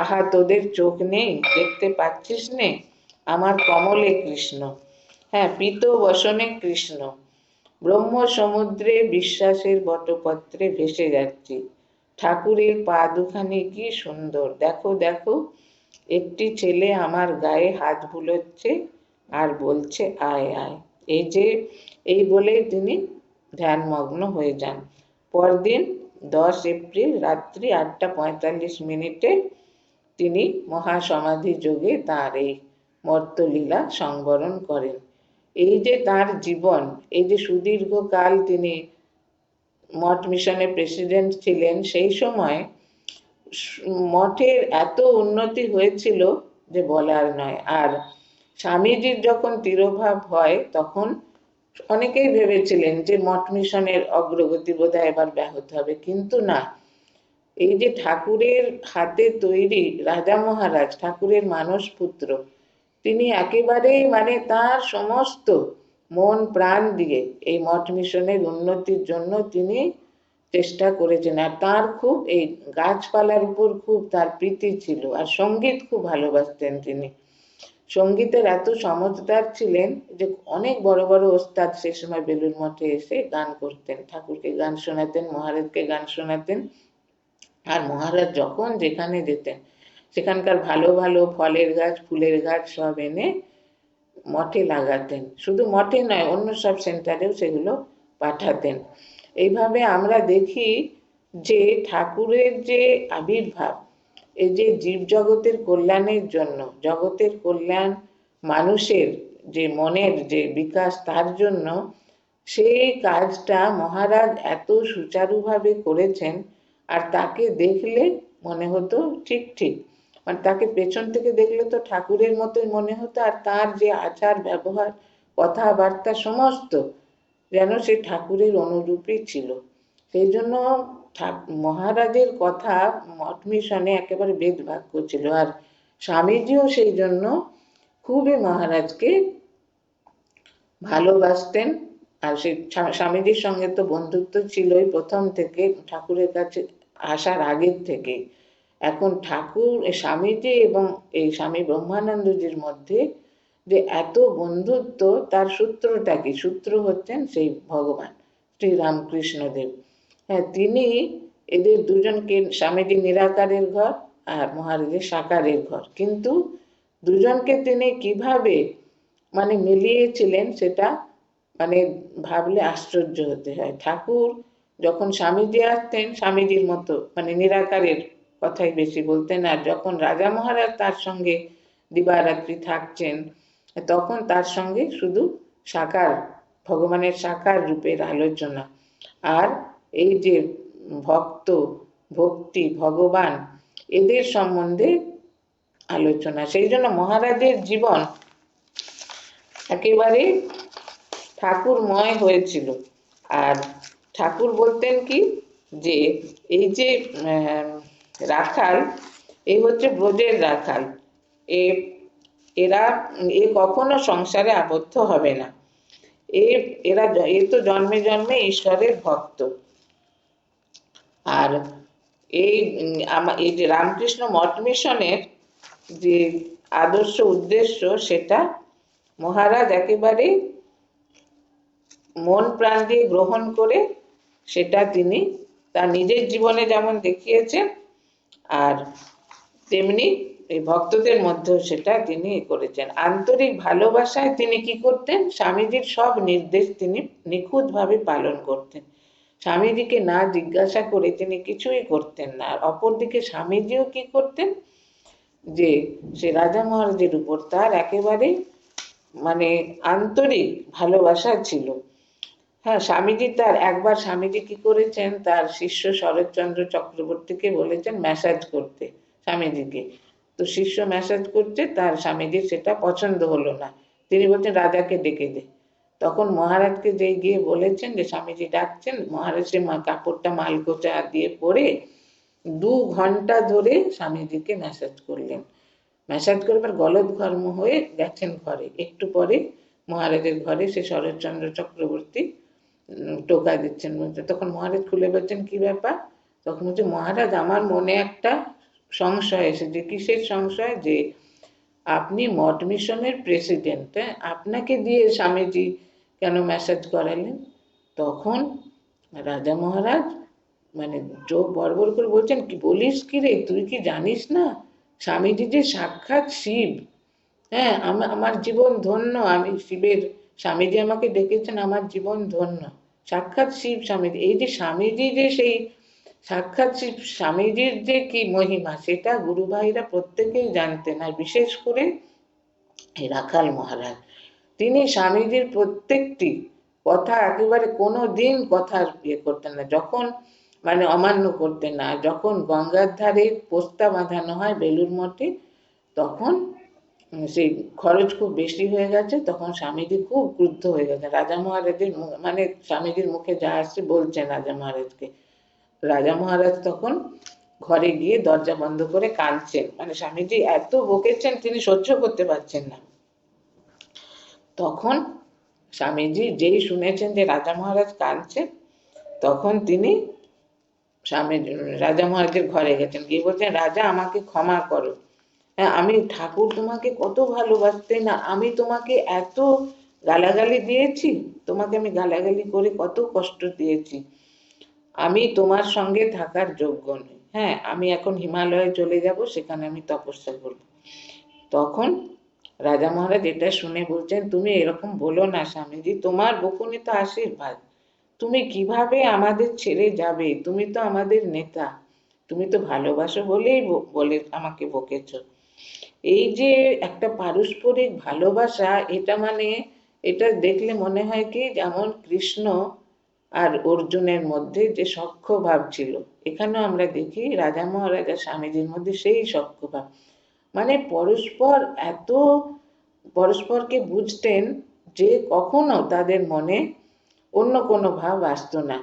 আহা তোদের চোখ নেই, দেখতে পাচ্ছিস নে, আমার কমলে কৃষ্ণ। হ্যাঁ, পীত বসনে কৃষ্ণ, ব্রহ্ম সমুদ্রে বিশ্বাসের বটপত্রে ভেসে যাচ্ছি, ঠাকুরের পা দুখানি কি সুন্দর, দেখো দেখো, একটি ছেলে আমার গায়ে হাত বুলোচ্ছে আর বলছে আয় আয়। এই বলে তিনি ধ্যানমগ্ন হয়ে যান। পরদিন 10 এপ্রিল রাত্রি 8:45 তিনি মহাসমাধি যোগে তাঁর এই মর্তলীলা সংবরণ করেন। এই যে তার জীবন, এই যে সুদীর্ঘকাল তিনি মঠ মিশনের প্রেসিডেন্ট ছিলেন, সেই সময় মঠের এত উন্নতি হয়েছিল যে বলার নয়। আর স্বামীজির যখন তিরোভাব হয় তখন অনেকেই ভেবেছিলেন যে মঠ মিশনের অগ্রগতি বোধহয় এবার ব্যাহত হবে, কিন্তু না। এই যে ঠাকুরের হাতে তৈরি রাজা মহারাজ, ঠাকুরের মানস পুত্র, তিনি একেবারেই মানে তার সমস্ত মন প্রাণ দিয়ে এই মঠ মিশনের উন্নতির জন্য তিনি চেষ্টা করেছেন। আর তার খুব এই গাছপালার উপর খুব তার প্রীতি ছিল, আর সঙ্গীত খুব ভালোবাসতেন তিনি। সঙ্গীতের এত সমঝদার ছিলেন যে অনেক বড় বড় ওস্তাদ সে সময় বেলুড় মঠে এসে গান করতেন, ঠাকুরকে গান শোনাতেন, মহারাজকে গান শোনাতেন। আর মহারাজ যখন যেখানে যেতেন সেখানকার ভালো ভালো ফলের গাছ, ফুলের গাছ সব এনে মঠে লাগাতেন। শুধু মঠে নয়, অন্য সব সেন্টারেও সেগুলো পাঠাতেন। এইভাবে আমরা দেখি যে ঠাকুরের যে আবির্ভাব, এই যে জীবজগতের কল্যাণের জন্য, জগতের কল্যাণ, মানুষের যে মনের যে বিকাশ, তার জন্য সেই কাজটা মহারাজ এত সুচারুভাবে করেছেন। আর তাকে দেখলে মনে হতো ঠিক ঠিক, মানে তাকে পেছন থেকে দেখলে তো ঠাকুরের মতোই মনে হতো। আর তার যে আচার ব্যবহার, কথাবার্তা সমস্ত যেন সে ঠাকুরের অনুরূপই ছিল। সেই জন্য মহারাজের কথা মঠ মিশনে একেবারে বেদবাক্য ছিল। আর স্বামীজিও সেই জন্য খুবই মহারাজকে ভালোবাসতেন। আর সেই স্বামীজির সঙ্গে তো বন্ধুত্ব ছিলই প্রথম থেকে, ঠাকুরের কাছে আসার আগের থেকে। এখন ঠাকুর, স্বামীজি এবং এই স্বামী ব্রহ্মানন্দজির মধ্যে যে এত বন্ধুত্ব, তার সূত্রটা কি? সূত্র হচ্ছেন সেই ভগবান শ্রী রামকৃষ্ণদেব। হ্যাঁ, তিনি এদের দুজনকে, স্বামীজি নিরাকারের ঘর আর মহারাজের সাকারের ঘর, কিন্তু দুজনকে তিনি কিভাবে মানে মিলিয়েছিলেন সেটা মানে ভাবলে আশ্চর্য হতে হয়। ঠাকুর যখন স্বামীজি আসতেন স্বামীজির মতো মানে নিরাকারের কথাই বেশি বলতেন, আর যখন রাজা মহারাজ তার সঙ্গে দিবারাত্রি থাকছেন তখন তার সঙ্গে শুধু সাকার, ভগবানের সাকার রূপের আলোচনা। আর এই যে ভক্ত, ভক্তি, ভগবান, এদের সম্বন্ধে আলোচনা। সেই জন্য মহারাজের জীবন একেবারে ঠাকুরময় হয়েছিল। আর ঠাকুর বলতেন কি, যে এই যে রাখাল, এই হচ্ছে ব্রজের রাখাল, এরা কখনো সংসারে আবদ্ধ হবে না। এরা তো জন্মে জন্মে ঈশ্বরের ভক্ত। আর এই যে রামকৃষ্ণ মঠ মিশনের যে আদর্শ উদ্দেশ্য, সেটা মহারাজ একেবারে মন প্রাণ দিয়ে গ্রহণ করে সেটা তিনি তার নিজের জীবনে যেমন দেখিয়েছেন, আর তেমনি এই ভক্তদের মধ্যেও সেটা তিনি করেছেন। আন্তরিক ভালোবাসায় তিনি কি করতেন? স্বামীজির সব নির্দেশ তিনি নিখুঁতভাবে পালন করতেন। স্বামীজিকে না জিজ্ঞাসা করে তিনি কিছুই করতেন না। আর অপরদিকে স্বামীজিও কি করতেন, যে সে রাজা মহারাজের উপর তার একেবারে মানে আন্তরিক ভালোবাসা ছিল। হ্যাঁ, স্বামীজি তার একবার স্বামীজি কি করেছেন, তার শিষ্য শরৎচন্দ্র চক্রবর্তীকে বলেছেন ম্যাসাজ করতে স্বামীজিকে। তো শিষ্য ম্যাসাজ করছে, তার স্বামীজির সেটা পছন্দ হলো না। তিনি বলছেন রাজাকে ডেকে দে। তখন মহারাজকে যেই গিয়ে বলেছেন যে স্বামীজি ডাকছেন, মহারাজ সে কাপড়টা মালকোচা দিয়ে পরে 2 ঘন্টা ধরে স্বামীজিকে ম্যাসাজ করলেন। ম্যাসাজ করবার গলদঘর্ম হয়ে গেছেন ঘরে। একটু পরে মহারাজের ঘরে সে শরৎচন্দ্র চক্রবর্তী টোকা দিচ্ছেন। বলছে, তখন মহারাজ খুলে বলছেন কি ব্যাপার? তখন বলছে, মহারাজ আমার মনে একটা সংশয় এসেছে। কিসের সংশয়? যে আপনি মঠ মিশনের প্রেসিডেন্ট, আপনাকে দিয়ে স্বামীজি কেন ম্যাসাজ করালেন? তখন রাজা মহারাজ মানে চোখ বড় বড় করে বলছেন, কি বলিস কি রে, তুই কি জানিস না স্বামীজি যে সাক্ষাৎ শিব? হ্যাঁ, আমার জীবন ধন্য, আমি শিবের, স্বামীজি আমাকে ডেকেছেন, আমার জীবন ধন্য। সাক্ষাৎ শিব স্বামীজি। এই যে স্বামীজি যে সেই সাক্ষাৎ শিব, স্বামীজির যে কি মহিমা সেটা গুরু ভাইরা প্রত্যেকেই জানতেন। আর বিশেষ করে এই রাখাল মহারাজ, তিনি স্বামীজির প্রত্যেকটি কথা একেবারে কোনো দিন কথা করতেন না, যখন মানে অমান্য করতেন না। যখন গঙ্গার ধারে পোস্তা বাঁধানো হয় বেলুড় মঠে, তখন সেই খরচ খুব বেশি হয়ে গেছে, তখন স্বামীজি খুব ক্রুদ্ধ হয়ে গেছে। রাজা মহারাজের মানে স্বামীজির মুখে যা আসছে বলছেন রাজা মহারাজকে। রাজা মহারাজ তখন ঘরে গিয়ে দরজা বন্ধ করে কাঁদছেন, মানে স্বামীজি এত বকেছেন তিনি সহ্য করতে পারছেন না। তখন স্বামীজি যেই শুনেছেন যে রাজা মহারাজ কাঁদছেন, তখন তিনি রাজা মহারাজের ঘরে গেছেন, গিয়ে বলছেন, রাজা আমাকে ক্ষমা করো, হ্যাঁ আমি ঠাকুর তোমাকে কত ভালোবাসতেন, না আমি তোমাকে এত গালাগালি দিয়েছি, তোমাকে আমি গালাগালি করে কত কষ্ট দিয়েছি, আমি তোমার সঙ্গে থাকার যোগ্য নই, হ্যাঁ আমি এখন হিমালয়ে চলে যাব, সেখানে আমি তপস্যা করব। তখন রাজা মহারাজ এটা শুনে বলছেন, তুমি এরকম বলো না স্বামীজি, তোমার বকুনি তো আশীর্বাদ, তুমি কিভাবে আমাদের ছেড়ে যাবে, তুমি তো আমাদের নেতা, তুমি তো ভালোবাসো বলেই বলে আমাকে বকেছ। এই যে একটা পারস্পরিক ভালোবাসা, এটা মানে এটা দেখলে মনে হয় কি যেমন কৃষ্ণ আর অর্জুনের মধ্যে যে সখ্য ভাব ছিল, এখানেও আমরা দেখি রাজা মহারাজ আর স্বামীজির মধ্যে সেই সখ্য ভাব, মানে পরস্পর এত পরস্পরকে বুঝতেন যে কখনো তাদের মনে অন্য কোনো ভাব আসতো না।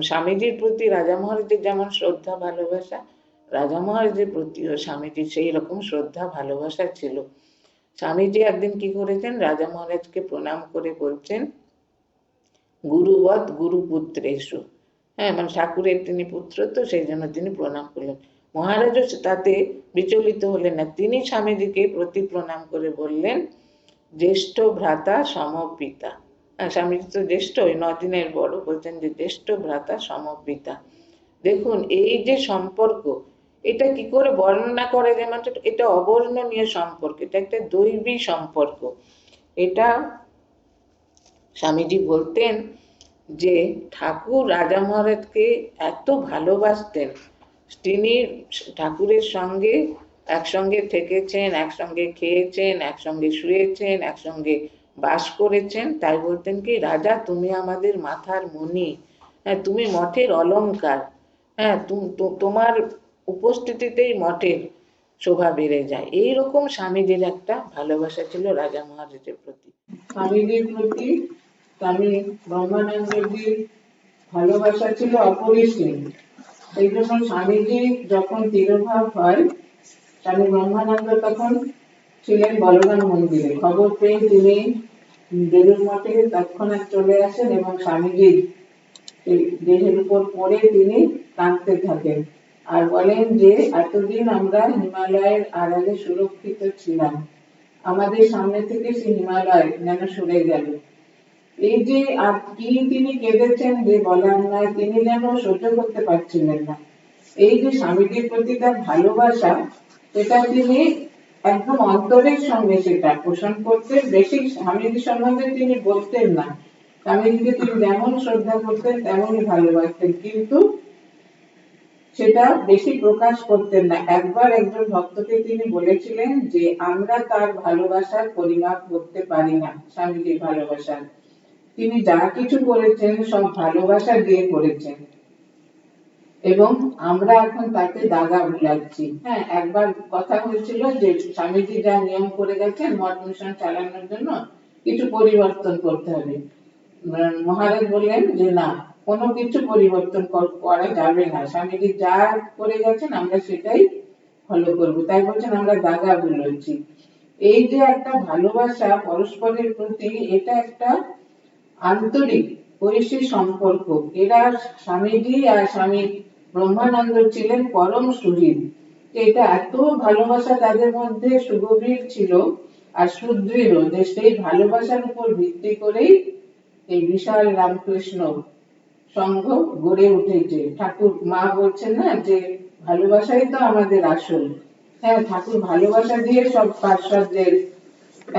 স্বামীজির প্রতি রাজা মহারাজের যেমন শ্রদ্ধা ভালোবাসা, রাজা মহারাজের প্রতিও স্বামীজির সেই রকম শ্রদ্ধা ভালোবাসা ছিল। স্বামীজি একদিন কি করেছেন, রাজা মহারাজকে প্রণাম করে বলছেন, গুরুবৎ গুরুপুত্রেষু, হ্যাঁ মানে ঠাকুরের তিনি পুত্র, তো সেই জন্য তিনি প্রণাম করলেন। মহারাজও তাতে বিচলিত হলেন না, তিনি স্বামীজিকে প্রতি প্রণাম করে বললেন, জ্যেষ্ঠ ভ্রাতা সমপিতা, স্বামীজি তো জ্যেষ্ঠ, ওই 9 দিনের বড়, বলছেন যে জ্যেষ্ঠ ভ্রাতা সমপিতা। দেখুন এই যে সম্পর্ক, এটা কি করে বর্ণনা করে, যেমন এটা অবর্ণনীয় সম্পর্ক, এটা একটা দৈবী সম্পর্ক। এটা স্বামীজি বলতেন যে ঠাকুর রাজা মহারাজকে এত ভালোবাসতেন, তিনি ঠাকুরের সঙ্গে একসঙ্গে থেকেছেন, একসঙ্গে খেয়েছেন, একসঙ্গে শুয়েছেন, একসঙ্গে বাস করেছেন, তাই বলতেন কি, রাজা তুমি আমাদের মাথার মণি, হ্যাঁ তুমি মঠের অলংকার, হ্যাঁ তোমার উপস্থিতিতেই মঠের শোভা বেড়ে যায়। এইরকম স্বামীজির একটা ভালোবাসা ছিল রাজা মহারাজের প্রতি। স্বামীজির প্রতি স্বামী ব্রহ্মানন্দজির ভালোবাসা ছিল অপরিসীম। সেই জন্য স্বামীজি যখন তিরোভাব হয়, স্বামী ব্রহ্মানন্দ তখন ছিলেন বলরাম মন্দিরে, খবর পেয়ে তিনি বেলুড় মঠে তৎক্ষণাৎ চলে আসেন এবং স্বামীজির দেহের উপর পড়ে তিনি কাঁদতে থাকেন আর বলেন যে এতদিন আমরা হিমালয়ের আড়ালে সুরক্ষিত ছিলাম, আমাদের সামনে থেকে সেই হিমালয় যেন সরে গেল। এই যে আর কি তিনি কেঁদেছেন যে বলার নয়, তিনি যেন সহ্য করতে পারছিলেন না। এই যে স্বামীজির প্রতি তার ভালোবাসা, সেটা তিনি একদম অন্তরের সঙ্গে সেটা পোষণ করতেন, বেশি স্বামীজি সম্বন্ধে তিনি বলতেন না, স্বামীজিকে তিনি যেমন শ্রদ্ধা করতেন তেমনই ভালোবাসতেন, কিন্তু সেটা বেশি প্রকাশ করতেন না। একবার একজন ভক্তকে তিনি বলেছিলেন যে আমরা তার ভালোবাসার পরিমাপ করতে পারি না, স্বামীজির ভালোবাসার, তিনি যা কিছু করেছেন সব ভালোবাসা দিয়ে করেছেন এবং আমরা এখন তাকে দাগা বুলাচ্ছি। হ্যাঁ একবার কথা হয়েছিল যে স্বামীজি যা নিয়ম করে গেছেন মঠ মিশন চালানোর জন্য কিছু পরিবর্তন করতে হবে, মহারাজ বললেন যে না, কোনো কিছু পরিবর্তন করা যাবে না, স্বামীজি যা করে গেছেন আমরা সেটাই ফলো করবো, তাই বলছেন আমরা দাগা বুলাচ্ছি। এই যে একটা ভালোবাসা পরস্পরের প্রতি, এটা একটা আন্তরিক ঐশী সম্পর্ক। এরা স্বামীজি আর স্বামী ব্রহ্মানন্দ ছিলেন পরম সুহৃদ, এটা এত ভালোবাসা তাদের মধ্যে সুগভীর ছিল আর সুদৃঢ় যে সেই ভালোবাসার উপর ভিত্তি করেই এই বিশাল রামকৃষ্ণ সংঘ গড়ে উঠেছে। ঠাকুর মা বলছেন না যে ভালোবাসাই তো আমাদের আসল, হ্যাঁ ঠাকুর ভালোবাসা দিয়ে সব পার্শ্বদের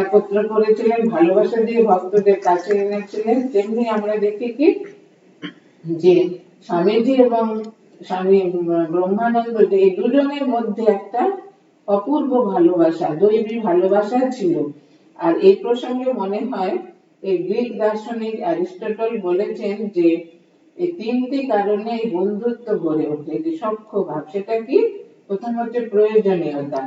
একত্র করেছিলেন, ভালোবাসা দিয়ে ভক্তদের কাছে এনেছিলেন। তেমনি আমরা দেখি কি যে স্বামীজি এবং স্বামী ব্রহ্মানন্দ, এই দুজনের মধ্যে একটা অপূর্ব ভালোবাসা, দৈবী ভালোবাসা ছিল। আর এই প্রসঙ্গে মনে হয় এই গ্রিক দার্শনিক অ্যারিস্টটল বলেছেন যে এই তিনটি কারণে এই বন্ধুত্ব গড়ে ওঠে, যে সখ্য ভাব। সেটা কি? প্রথম হচ্ছে প্রয়োজনীয়তা।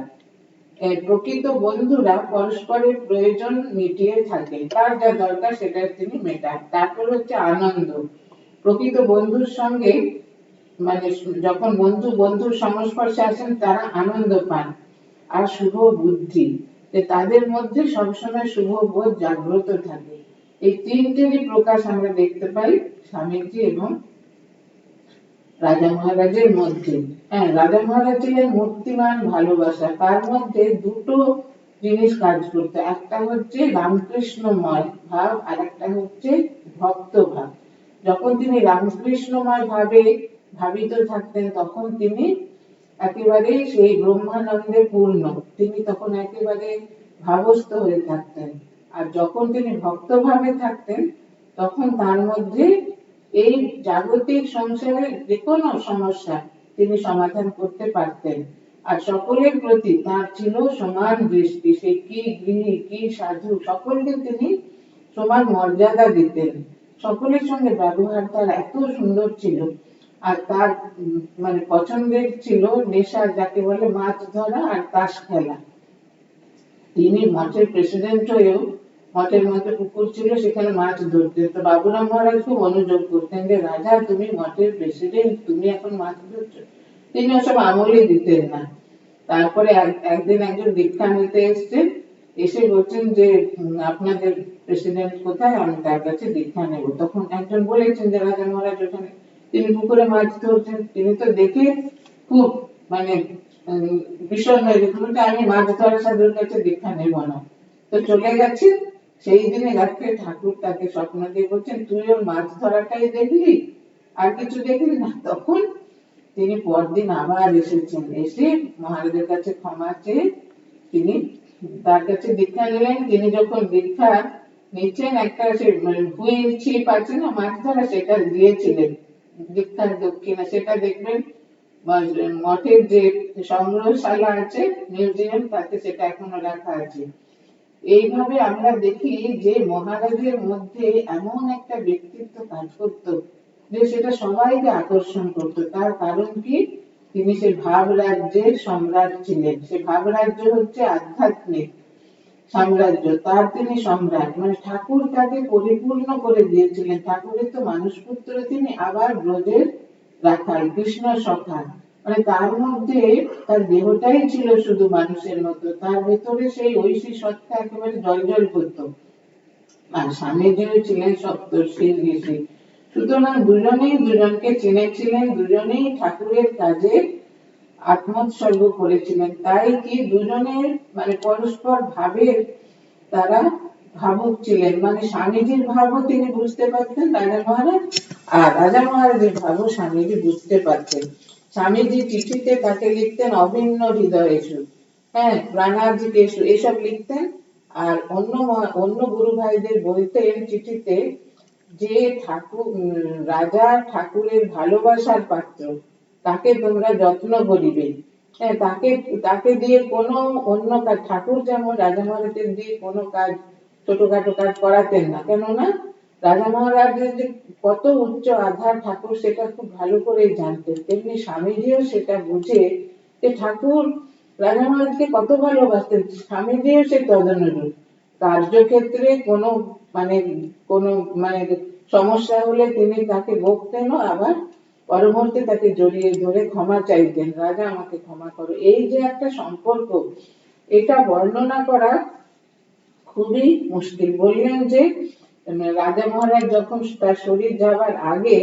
প্রকৃত বন্ধুরা পরস্পরের প্রয়োজন মিটিয়ে থাকে, তার যা দরকার সেটা তিনি মেটান। তারপর হচ্ছে আনন্দ। প্রকৃত বন্ধুর সঙ্গে মানে যখন বন্ধুর সংস্পর্শে আসেন তারা আনন্দ পান। আর শুভ বুদ্ধি, যে তাদের মধ্যে সবসময় শুভ বোধ জাগ্রত থাকে। এই তিনটেরই প্রকাশ আমরা দেখতে পাই স্বামীজি এবং রাজা মহারাজের মধ্যে। হ্যাঁ, রাজা মহারাজ ছিলেন মূর্তিমান ভালোবাসা, তার মধ্যে দুটো জিনিস কাজ করতো, একটা হচ্ছে রামকৃষ্ণময় ভাব আর একটা হচ্ছে ভক্ত ভাব। যখন তিনি রামকৃষ্ণময় ভাবে ভাবিত থাকতেন তখন তিনি একেবারে সেই ব্রহ্মানন্দে পূর্ণ, তিনি তখন একেবারে ভাবস্থ হয়ে থাকতেন। আর যখন তিনি ভক্ত ভাবে থাকতেন তখন তার মধ্যে এই জাগতিক সংসারের যে কোনো সমস্যা তিনি সমাধান করতে পারতেন। আর সকলের প্রতি তার ছিল সমান দৃষ্টি, সে কি গৃহী কি সাধু সকলকে তিনি সমান মর্যাদা দিতেন। সকলের সঙ্গে ব্যবহার তার এত সুন্দর ছিল। আর তার মানে পছন্দের ছিল নেশা, যাকে বলে মাছ ধরা আর তাস খেলা। তিনি মঠের প্রেসিডেন্ট হয়েও মঠের মধ্যে পুকুর ছিল, সেখানে মাছ ধরতেন। তো বাবুরাম মহারাজ খুব অনুযোগ করতেন যে রাজা তুমি মঠের প্রেসিডেন্ট, তুমি এখন মাছ ধরছো। তিনি ওসব আমলই দিতেন না। তারপরে একদিন একজন দীক্ষা নিতে এসছেন, এসে বলছেন যে আপনাদের প্রেসিডেন্ট কোথায়, আমি তার কাছে দীক্ষা নেব। তখন একজন বলেছেন যে রাজা মহারাজ ওখানে। তিনি পুকুরে মাছ ধরছেন, তিনি তো দেখে খুব মানে বিষণ্ণ হয়ে গেছিল যে আমি মাছ ধরা সাধুর কাছে দীক্ষা নেব না। তো চলে গেছে। সেই দিনে রাত্রে ঠাকুর তাকে স্বপ্ন দিয়ে বলছেন তুই ওর মাছ ধরাটাই দেখলি, আর কিছু দেখলি না? তখন তিনি পরদিন আবার এসেছেন, এসে মহারাজের কাছে ক্ষমা চেয়ে তিনি তার কাছে দীক্ষা নিলেন। তিনি যখন দীক্ষা নিচ্ছেন একটা হুইল ছিপ আছে না মাছ ধরা, সেটা দিয়েছিলেন দীক্ষার দক্ষিণা। সেটা দেখবেন মঠের যে সংগ্রহশালা আছে মিউজিয়াম, তাতে সেটা এখনো রাখা আছে। এইভাবে আমরা দেখি যে মহারাজের মধ্যে এমন একটা ব্যক্তিত্ব কাজ করত যে সেটা সবাইকে আকর্ষণ করত। তার কারণ কি? তিনি সেই ভাব রাজ্যের সম্রাট ছিলেন। সে ভাব রাজ্য হচ্ছে আধ্যাত্মিক সাম্রাজ্য, তার তিনি সম্রাট। মানে ঠাকুর তাকে পরিপূর্ণ করে দিয়েছিলেন। ঠাকুরের তো মানুষ পুত্র তিনি, আবার ব্রজের রাখাল, কৃষ্ণ সখা। মানে তার মধ্যে তার দেহটাই ছিল শুধু মানুষের মতো, তার ভেতরে সেই ঐশী সত্তা একেবারে জল করতো। আর স্বামীজিও ছিলেন সপ্তর্ষির ঋষি। সুতরাং দুজনেই দুজনকে চিনেছিলেন, দুজনেই ঠাকুরের কাজে আত্মোৎসর্গ করেছিলেন। তাই কি দুজনের মানে পরস্পর ভাবের তারা ভাবুক ছিলেন। মানে স্বামীজির ভাবও তিনি বুঝতে পারতেন রাজা মহারাজ, আর রাজা মহারাজের ভাবও স্বামীজি বুঝতে পারতেন। স্বামীজি চিঠিতে তাকে লিখতেন অভিন্ন হৃদয়েষু, হ্যাঁ, প্রাণার্জিতেষু, এসব লিখতেন। আর অন্য গুরু ভাইদের বলতেন চিঠিতে যে ঠাকুর রাজা ঠাকুরের ভালোবাসার পাত্র, তাকে তোমরা যত্ন করিবে। হ্যাঁ, তাকে দিয়ে কোনো অন্য কাজ, ঠাকুর যেমন রাজা মহারাজের দিয়ে কোনো কাজ ছোটখাটো কাজ করাতেন না, কেননা রাজা মহারাজের যে কত উচ্চ আধার ঠাকুর সেটা খুব ভালো করে জানতেন। তেমনি স্বামীজিও সেটা বুঝে যে ঠাকুর রাজা মহারাজকে কত ভালোবাসতেন, স্বামীজিও সে তদনুরূপ। কার্যক্ষেত্রে কোনো মানে কোনো মানে সমস্যা হলে তিনি তাকে বকতেনও, আবার পরবর্তী তাকে জড়িয়ে ধরে ক্ষমা চাইতেন, রাজা আমাকে ক্ষমা করো। এই যে একটা সম্পর্ক, এটা বর্ণনা করা খুবই মুশকিল। বললেন যে রাজা মহারাজ যখন তার শরীর যাবার আগে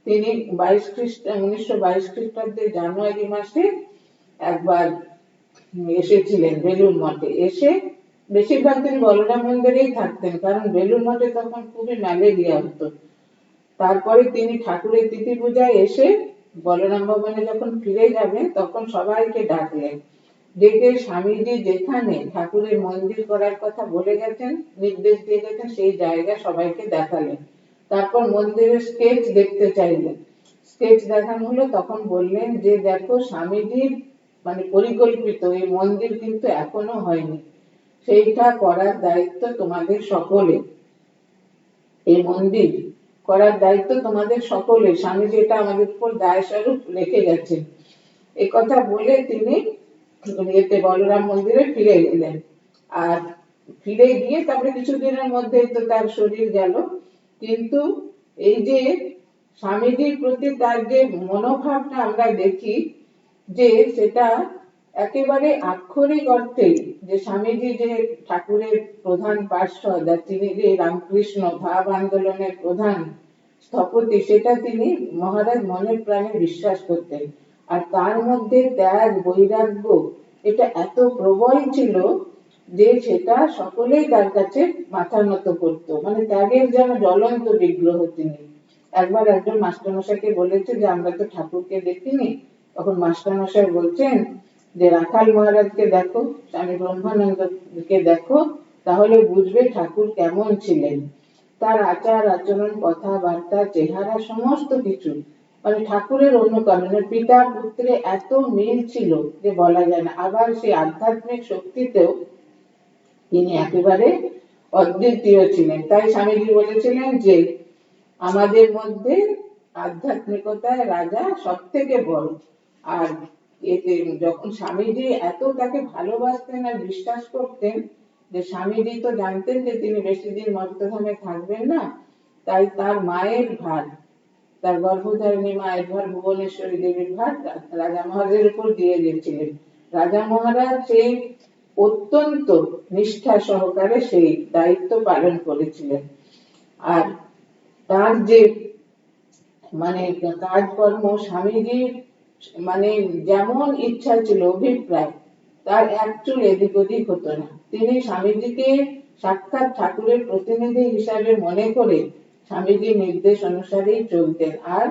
তিনি 1922 খ্রিস্টাব্দে জানুয়ারি মাসে একবার এসেছিলেন বেলুড় মঠে। এসে বেশিরভাগ তিনি বলরাম মন্দিরেই থাকতেন, কারণ বেলুড় মঠে তখন খুবই ম্যালেরিয়া হতো। তারপরে তিনি ঠাকুরের তিথি পূজায় এসে বলরাম ভবনে যখন ফিরে যাবেন তখন সবাইকে ডাকলেন, ডেকে স্বামীজি যেখানে ঠাকুরের মন্দির করার কথা বলে গেছেন, নির্দেশ দিয়ে গেছেন, সেই জায়গা সবাইকে দেখালেন। তারপর মন্দিরের স্কেচ দেখতে চাইলেন, স্কেচ দেখানো হলো। তখন বললেন যে দেখো স্বামীজির মানে পরিকল্পিত এই মন্দির কিন্তু এখনো হয়নি, সেইটা করার দায়িত্ব তোমাদের সকলের। এই মন্দির করার দায়িত্ব তোমাদের সকলের। স্বামীজি এটা আমাদের উপর দায় স্বরূপ রেখে গেছেন। এ কথা বলে তিনি এতে বলরাম মন্দিরে ফিরে গেলেন। আর ফিরে গিয়ে তারপরে কিছুদিনের মধ্যেই তো তার শরীর গেল। কিন্তু এই যে স্বামীজির প্রতি তার যে মনোভাবটা আমরা দেখি, যে সেটা একেবারে আক্ষরিক অর্থেই, যে স্বামীজি যে ঠাকুরের প্রধান পার্ষদ, আর তিনি যে রামকৃষ্ণ ভাব আন্দোলনের প্রধান স্থপতি, সেটা তিনি মহারাজ মনের প্রাণে বিশ্বাস করতেন। আর তার মধ্যে ত্যাগ বৈরাগ্য এটা এত প্রবল ছিল যে সেটা সকলেই তার কাছে মাথা নত করতো। মানে ত্যাগের যেন জ্বলন্ত বিগ্রহ তিনি। একবার একজন মাস্টারমশাইকে বলেছে যে আমরা তো ঠাকুরকে দেখিনি। তখন মাস্টারমশাই বলছেন যে রাখাল মহারাজকে দেখো, স্বামী ব্রহ্মানন্দকে দেখো, তাহলে বুঝবে ঠাকুর কেমন ছিলেন। তার আচার আচরণ, কথাবার্তা, চেহারা, সমস্ত কিছু মানে ঠাকুরের অনুকরণে পিতা পুত্রে এত মিল ছিল যে বলা যায় না। আবার সেই আধ্যাত্মিক শক্তিতেও তিনি একেবারে অদ্বিতীয় ছিলেন। তাই স্বামীজি বলেছিলেন যে আমাদের মধ্যে আধ্যাত্মিকতায় রাজা সব থেকে বড়। আর এতে যখন স্বামীজি এত তাকে ভালোবাসতেন আর বিশ্বাস করতেন, যে স্বামীজি তো জানতেন যে তিনি বেশি দিন মর্তধামে থাকবেন না, তাই তার মায়ের ভার, তার গর্ভধারিণী মায়ের ভার, ভুবনেশ্বরী দেবীর ভার রাজা মহারাজের উপর দিয়ে দিয়েছিলেন। রাজা মহারাজ সেই অত্যন্ত নিষ্ঠা সহকারে সেই দায়িত্ব পালন করেছিলেন। আর তার যে মানে কাজকর্ম, স্বামীজির মানে যেমন ইচ্ছা ছিল, অভিপ্রায়, তার একচুল এদিক ওদিক হতো না। তিনি স্বামীজিকে সাক্ষাৎ ঠাকুরের প্রতিনিধি হিসাবে মনে করে স্বামীজির নির্দেশ অনুসারেই চলতেন। আর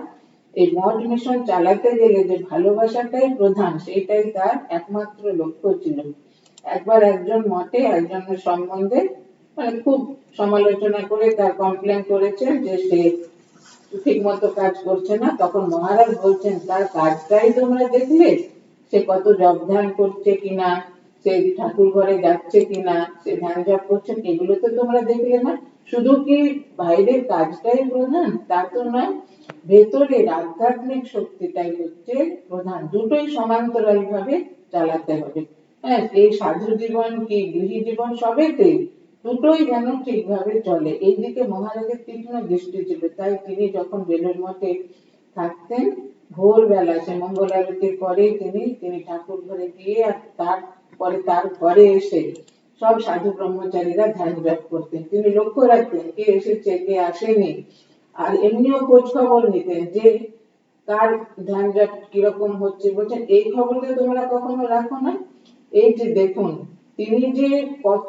এই মঠ মিশন চালাতে গেলে যে ভালোবাসাটাই প্রধান, সেটাই তার একমাত্র লক্ষ্য ছিল। একবার একজন মঠে একজনের সম্বন্ধে মানে খুব সমালোচনা করে তার কমপ্লেন করেছেন যে সে ঠিক মতো কাজ করছে না। তখন মহারাজ বলছেন তার কাজটাই তোমরা দেখলে, সে কত জপ ধ্যান করছে কিনা, সে ঠাকুর ঘরে যাচ্ছে কিনা, সে ধ্যান জপ করছে, এগুলো তো তোমরা দেখলে না। শুধু কি বাইরের কাজটাই প্রধান? তা তো নয়, ভেতরের আধ্যাত্মিক শক্তিটাই হচ্ছে প্রধান। দুটোই সমান্তরাল ভাবে চালাতে হবে। হ্যাঁ, এই সাধু জীবন কি গৃহী জীবন, সবেতেই দুটোই যেন ঠিকভাবে চলে, এই দিকে মহারাজের তীক্ষ্ণ দৃষ্টি ছিল। তাই তিনি যখন বেলুড় মঠে থাকতেন, ভোরবেলা সে মঙ্গল আরতির পরে তিনি ঠাকুর ঘরে গিয়ে আর তারপরে তার ঘরে এসে সব সাধু ব্রহ্মচারীরা ধ্যান জপ করতেন। তিনি লক্ষ্য রাখতেন কে এসেছে কে আসেনি, আর এমনিও খোঁজ খবর নিতেন যে কার ধ্যান জপ কিরকম হচ্ছে। বলছেন এই খবরটা তোমরা কখনো রাখো না? এই যে দেখুন তিনি যে কত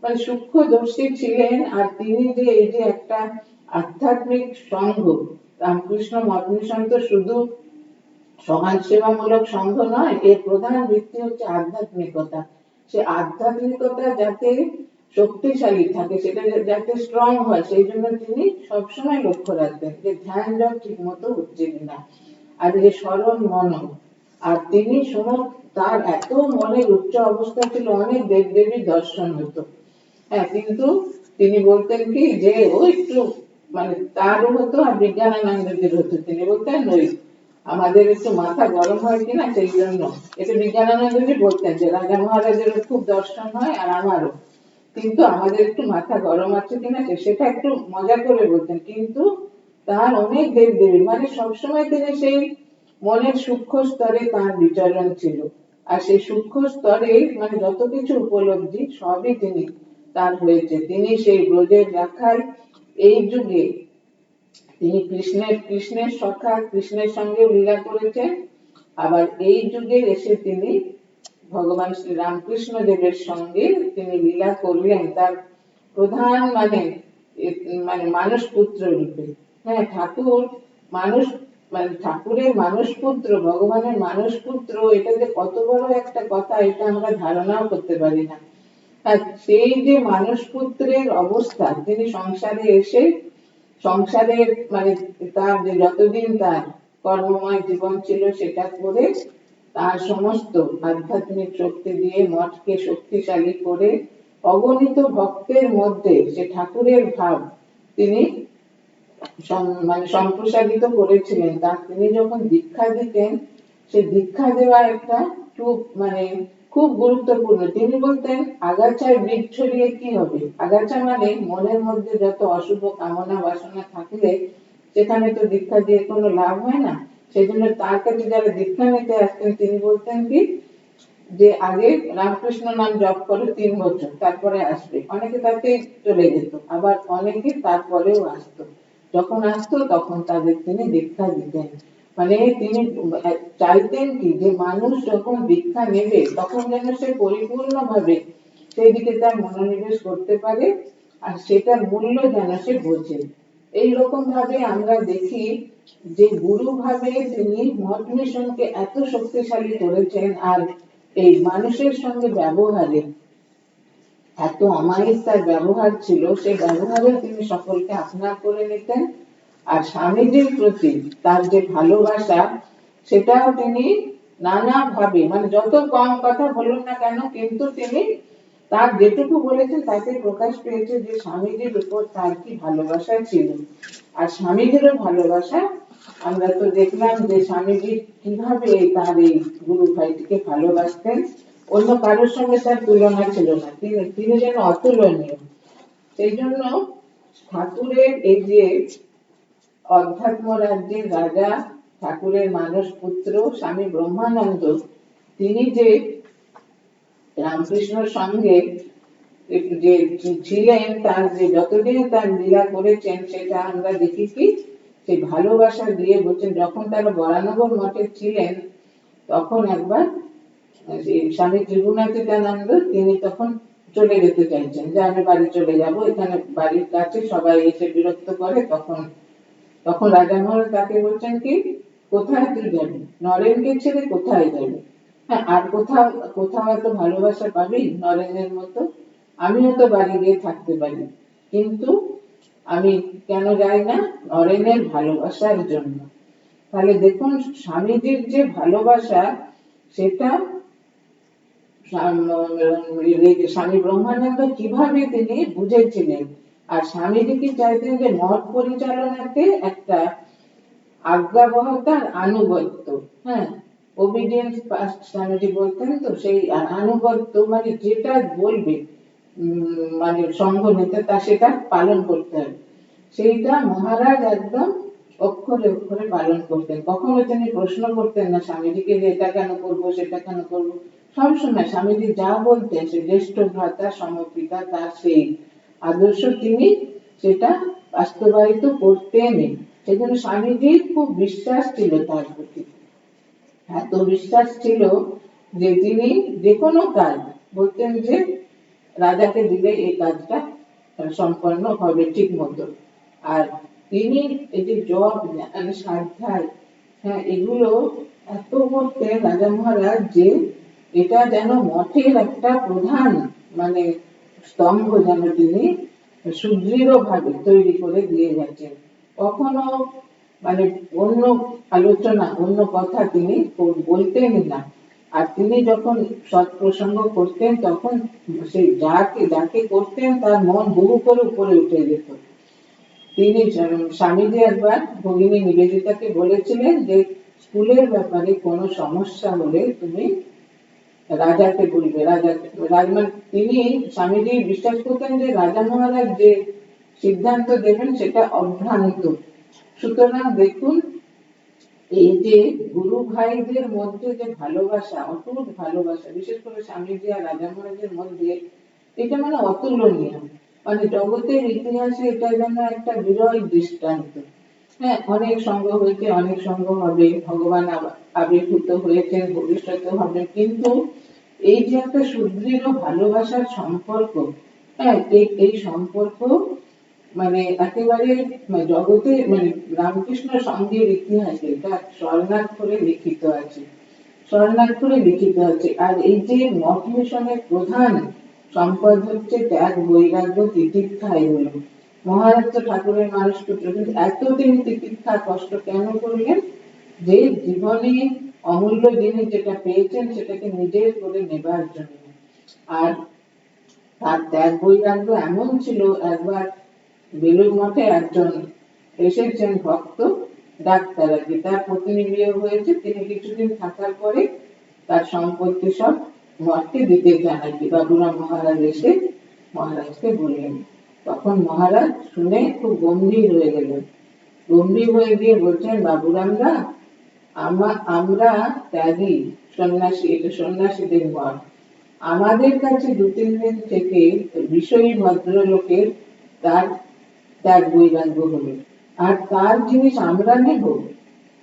মানে সূক্ষ্মদর্শী ছিলেন। আর তিনি যে এই যে একটা আধ্যাত্মিক সংঘ, রামকৃষ্ণ মঠ মিশন তো শুধু সমাজ সেবামূলক সংঘ নয়, এর প্রধান ভিত্তি হচ্ছে আধ্যাত্মিকতা। সে আধ্যাত্মিকতা যাতে শক্তিশালী থাকে, সেটা যাতে স্ট্রং হয়, সেই জন্য তিনি সবসময় লক্ষ্য রাখতেন যে ধ্যান জপ ঠিক মতো হচ্ছে কিনা, আর যে স্মরণ মনন। আর তিনি তার এত মনের উচ্চ অবস্থা ছিল, অনেক দেব দেবীর দর্শন হতো। হ্যাঁ, কিন্তু তিনি বলতেন কি যে ও একটু মানে তারও হতো আর বিজ্ঞানানন্দজির হতো। তিনি বলতেন ওই আমাদের একটু মাথা গরম হয় কিনা সেই জন্য। এটা বিজ্ঞানানন্দজি বলতেন যে রাজা মহারাজের খুব দর্শন হয় আর আমারও, কিন্তু আমাদের একটু মাথা গরম আছে কিনা সেটা একটু মজা করে বলতেন। কিন্তু তার অনেক দেব দেবী মানে সবসময় তিনি সেই মনের সূক্ষ্ম স্তরে তার বিচরণ ছিল। আর সেই সূক্ষ্ম স্তরে মানে যত কিছু উপলব্ধি সবই তিনি তার হয়েছে। তিনি সেই ব্রজের রাখাল, এই যুগে তিনি কৃষ্ণের সখা, কৃষ্ণের সঙ্গে লীলা করেছেন। আবার এই যুগে এসে তিনি ভগবান শ্রী রামকৃষ্ণ দেবের সঙ্গে তিনি লীলা করলেন তার প্রধান মানে মানুষ পুত্র রূপে। হ্যাঁ, ঠাকুর মানুষ মানে ঠাকুরের মানুষ পুত্র, ভগবানের মানুষ পুত্র, এটা যে কত বড় একটা কথা, এটা আমরা ধারণাও করতে পারি না। আর সেই যে মানুষ পুত্রের অবস্থা, তিনি সংসারে এসে সংসারের মানে তার যে যতদিন তার কর্মময় জীবন ছিল সেটা করে তার সমস্ত আধ্যাত্মিক শক্তি দিয়ে মঠকে শক্তিশালী করে অগণিত ভক্তের মধ্যে সে ঠাকুরের ভাব তিনি মানে সম্প্রসারিত করেছিলেন। তিনি যখন দীক্ষা দিতেন, সে দীক্ষা দেওয়া একটা খুব মানে খুব গুরুত্বপূর্ণ। তিনি বলতেন আগাছায় বীজ ছড়িয়ে কি হবে? আগাছা মানে মনের মধ্যে যত অশুভ কামনা বাসনা থাকলে সেখানে তো দীক্ষা দিয়ে কোনো লাভ হয় না। সেই জন্য তার কাছে যারা দীক্ষা নিতে আসতেন তিনি বলতেন কি যে আগে রামকৃষ্ণ নাম জপ করো 3 বছর, তারপরে আসবে। অনেকে তাতে চলে যেত, আবার অনেকে তারপরেও আসতো। যখন আসতো তখন তাদের তিনি দীক্ষা দিতেন। মানে তিনি চাইতেন কি যে মানুষ যখন দীক্ষা নেবে তখন যেন সে পরিপূর্ণভাবে সেই দিকে তার মনোনিবেশ করতে পারে, আর সেটার মূল্য যেন সে বোঝে। এইরকম ভাবে আমরা দেখি যে গুরু ভাবে তিনি মঠ মিশনকে এত শক্তিশালী করেছেন, আর এই মানুষের সঙ্গে ব্যবহারে এত অমায়িক তার ব্যবহার ছিল, সেই ব্যবহারে তিনি সকলকে আপনা করে নিতেন। আর স্বামীজির প্রতি তার যে ভালোবাসা সেটাও তিনি নানা ভাবে মানে যত কম কথা বলুন না কেন, কিন্তু তিনি তার যেটুকু বলেছেন তাতে প্রকাশ পেয়েছে যে স্বামীজির উপর তার কি ভালোবাসা ছিল। আর স্বামীজিরও ভালোবাসা আমরা তো দেখলাম যে স্বামীজি কিভাবে তার এই গুরু ভাইটিকে ভালোবাসতেন। অন্য কারোর সঙ্গে তার তুলনা ছিল না, তিনি যেন অতুলনীয়। সেই জন্য ঠাকুরের এই যে অধ্যাত্ম রাজ্যের রাজা, ঠাকুরের মানস পুত্র স্বামী ব্রহ্মানন্দ, তিনি যে রামকৃষ্ণর সঙ্গে যে ছিলেন, তার যে যতদিন তার লীলা করেছেন সেটা আমরা দেখেছি। সেই ভালোবাসা দিয়ে বলছেন যখন তারা বরানগর মঠে ছিলেন তখন একবার স্বামী ত্রিগুণাতীতানন্দ তিনি তখন চলে যেতে চাইছেন যে আমি বাড়ি চলে যাব, এখানে বাড়ির কাছে সবাই এসে বিরক্ত করে। তখন তখন রাজা মহারাজ তাকে বলছেন কি কোথায় তুই যাবি, নরেনকে ছেড়ে কোথায় যাবি? হ্যাঁ, আর কোথাও কোথাও এত ভালোবাসা পাবি নরেনের মতো? আমিও তো বাড়ি গিয়ে থাকতে পারি, কিন্তু আমি কেন যাই না? নরেনের ভালোবাসার জন্য। তাহলে দেখুন স্বামীজির যে ভালোবাসা সেটা স্বামী ব্রহ্মানন্দ কিভাবে তিনি বুঝেছিলেন। আর স্বামীজি কি চাইতেন যে মঠ পরিচালনাতে একটা আজ্ঞাবহতার আনুগত্য, হ্যাঁ, ওবিডিয়েন্স ফার্স্ট স্বামীজি বলতেন। তো সেই আনুগত্য মানে যেটা বলবে মানে সংঘ নেতা তা সেটা পালন করতে হবে। সেইটা মহারাজ একদম অক্ষরে অক্ষরে পালন করতেন। কখনো তিনি প্রশ্ন করতেন না স্বামীজিকে যে এটা কেন করবো সেটা কেন করবো। সবসময় স্বামীজি যা বলতেন সে জ্যেষ্ঠ ভ্রাতা সমপিতা তার সেই আদর্শ তিনি সেটা বাস্তবায়িত করতেনই। সেই জন্য স্বামীজির খুব বিশ্বাস ছিল তার প্রতি। এত বিশ্বাস ছিল যে তিনি যে কোনো কাজ বলতেন যে রাজাকে দিলে এই কাজটা সম্পন্ন হবে ঠিক মতো। আর তিনি এই যে জপ স্বাধ্যায়, হ্যাঁ, এগুলো এত করতেন রাজা মহারাজ যে এটা যেন মঠের একটা প্রধান মানে স্তম্ভ যেন তিনি সুদৃঢ় ভাবে তৈরি করে দিয়ে গেছেন। কখনো মানে অন্য আলোচনা অন্য কথা তিনি বলতেনই না। আর তিনি যখন সৎপ্রসঙ্গ করতেন তখন সেই যাকে যাকে করতেন তার মন বহু করে উপরে উঠে যেত। তিনি স্বামীজি একবার ভগিনী নিবেদিতাকে বলেছিলেন যে স্কুলের ব্যাপারে কোনো সমস্যা হলে তুমি রাজাকে বলবে। রাজাকে তিনি স্বামীজি বিশ্বাস করতেন যে রাজা মহারাজ যে সিদ্ধান্ত দেবেন সেটা অভ্রান্ত। সুতরাং দেখুন এই যে গুরু ভাইদের মধ্যে যে ভালোবাসা, অটুট ভালোবাসা, বিশেষ করে স্বামীজি আর রাজা মহারাজের মধ্যে, এটা মানে অতুলনীয়। মানে জগতের ইতিহাসে এটা যেন একটা বিরল দৃষ্টান্ত। হ্যাঁ, অনেক সঙ্গ হয়েছে, অনেক সঙ্গ হবে, ভগবান আবির্ভূত হয়েছেন, ভবিষ্যতে হবে, কিন্তু এই যে একটা সুদৃঢ় ভালোবাসার সম্পর্ক, হ্যাঁ, এই সম্পর্ক মানে একেবারে জগতে মানে রামকৃষ্ণ সঙ্গের ইতিহাসে এটা স্বর্ণাক্ষরে লিখিত আছে, স্বর্ণাক্ষরে লিখিত আছে। আর এই যে মঠ মিশনের প্রধান সম্পদ হচ্ছে ত্যাগ বৈরাগ্য তিতিক্ষা। এগুলো মহারাজ তো ঠাকুরের মানুষ পুত্র, কিন্তু এতদিন তিতিক্ষা কষ্ট কেন করলেন? যে জীবনে অমূল্য জিনিস যেটা পেয়েছেন সেটাকে নিজের করে নেবার জন্য। আর তার ত্যাগ বৈরাগ্য এমন ছিল, একবার বেলুড় মঠে একজন এসেছেন ভক্ত ডাক্তার আর কি, তার পত্নী বিয়ে হয়েছে, তিনি কিছুদিন থাকার পরে তার সম্পত্তি সব মঠকে দিতে চান আর কি। বাবুরাম মহারাজ এসে মহারাজকে বললেন, তখন মহারাজ শুনে খুব গম্ভীর হয়ে গেলেন, গম্ভীর হয়ে গিয়ে বলছেন, বাবুরামরা, আমরা ত্যাগী সন্ন্যাসী, এটা সন্ন্যাসীদের মত, আমাদের কাছে 2-3 দিন থেকে বিষয়ী ভদ্রলোকের তার ত্যাগ বৈরাগ্য হলো, আর তার জিনিস আমরা নেব।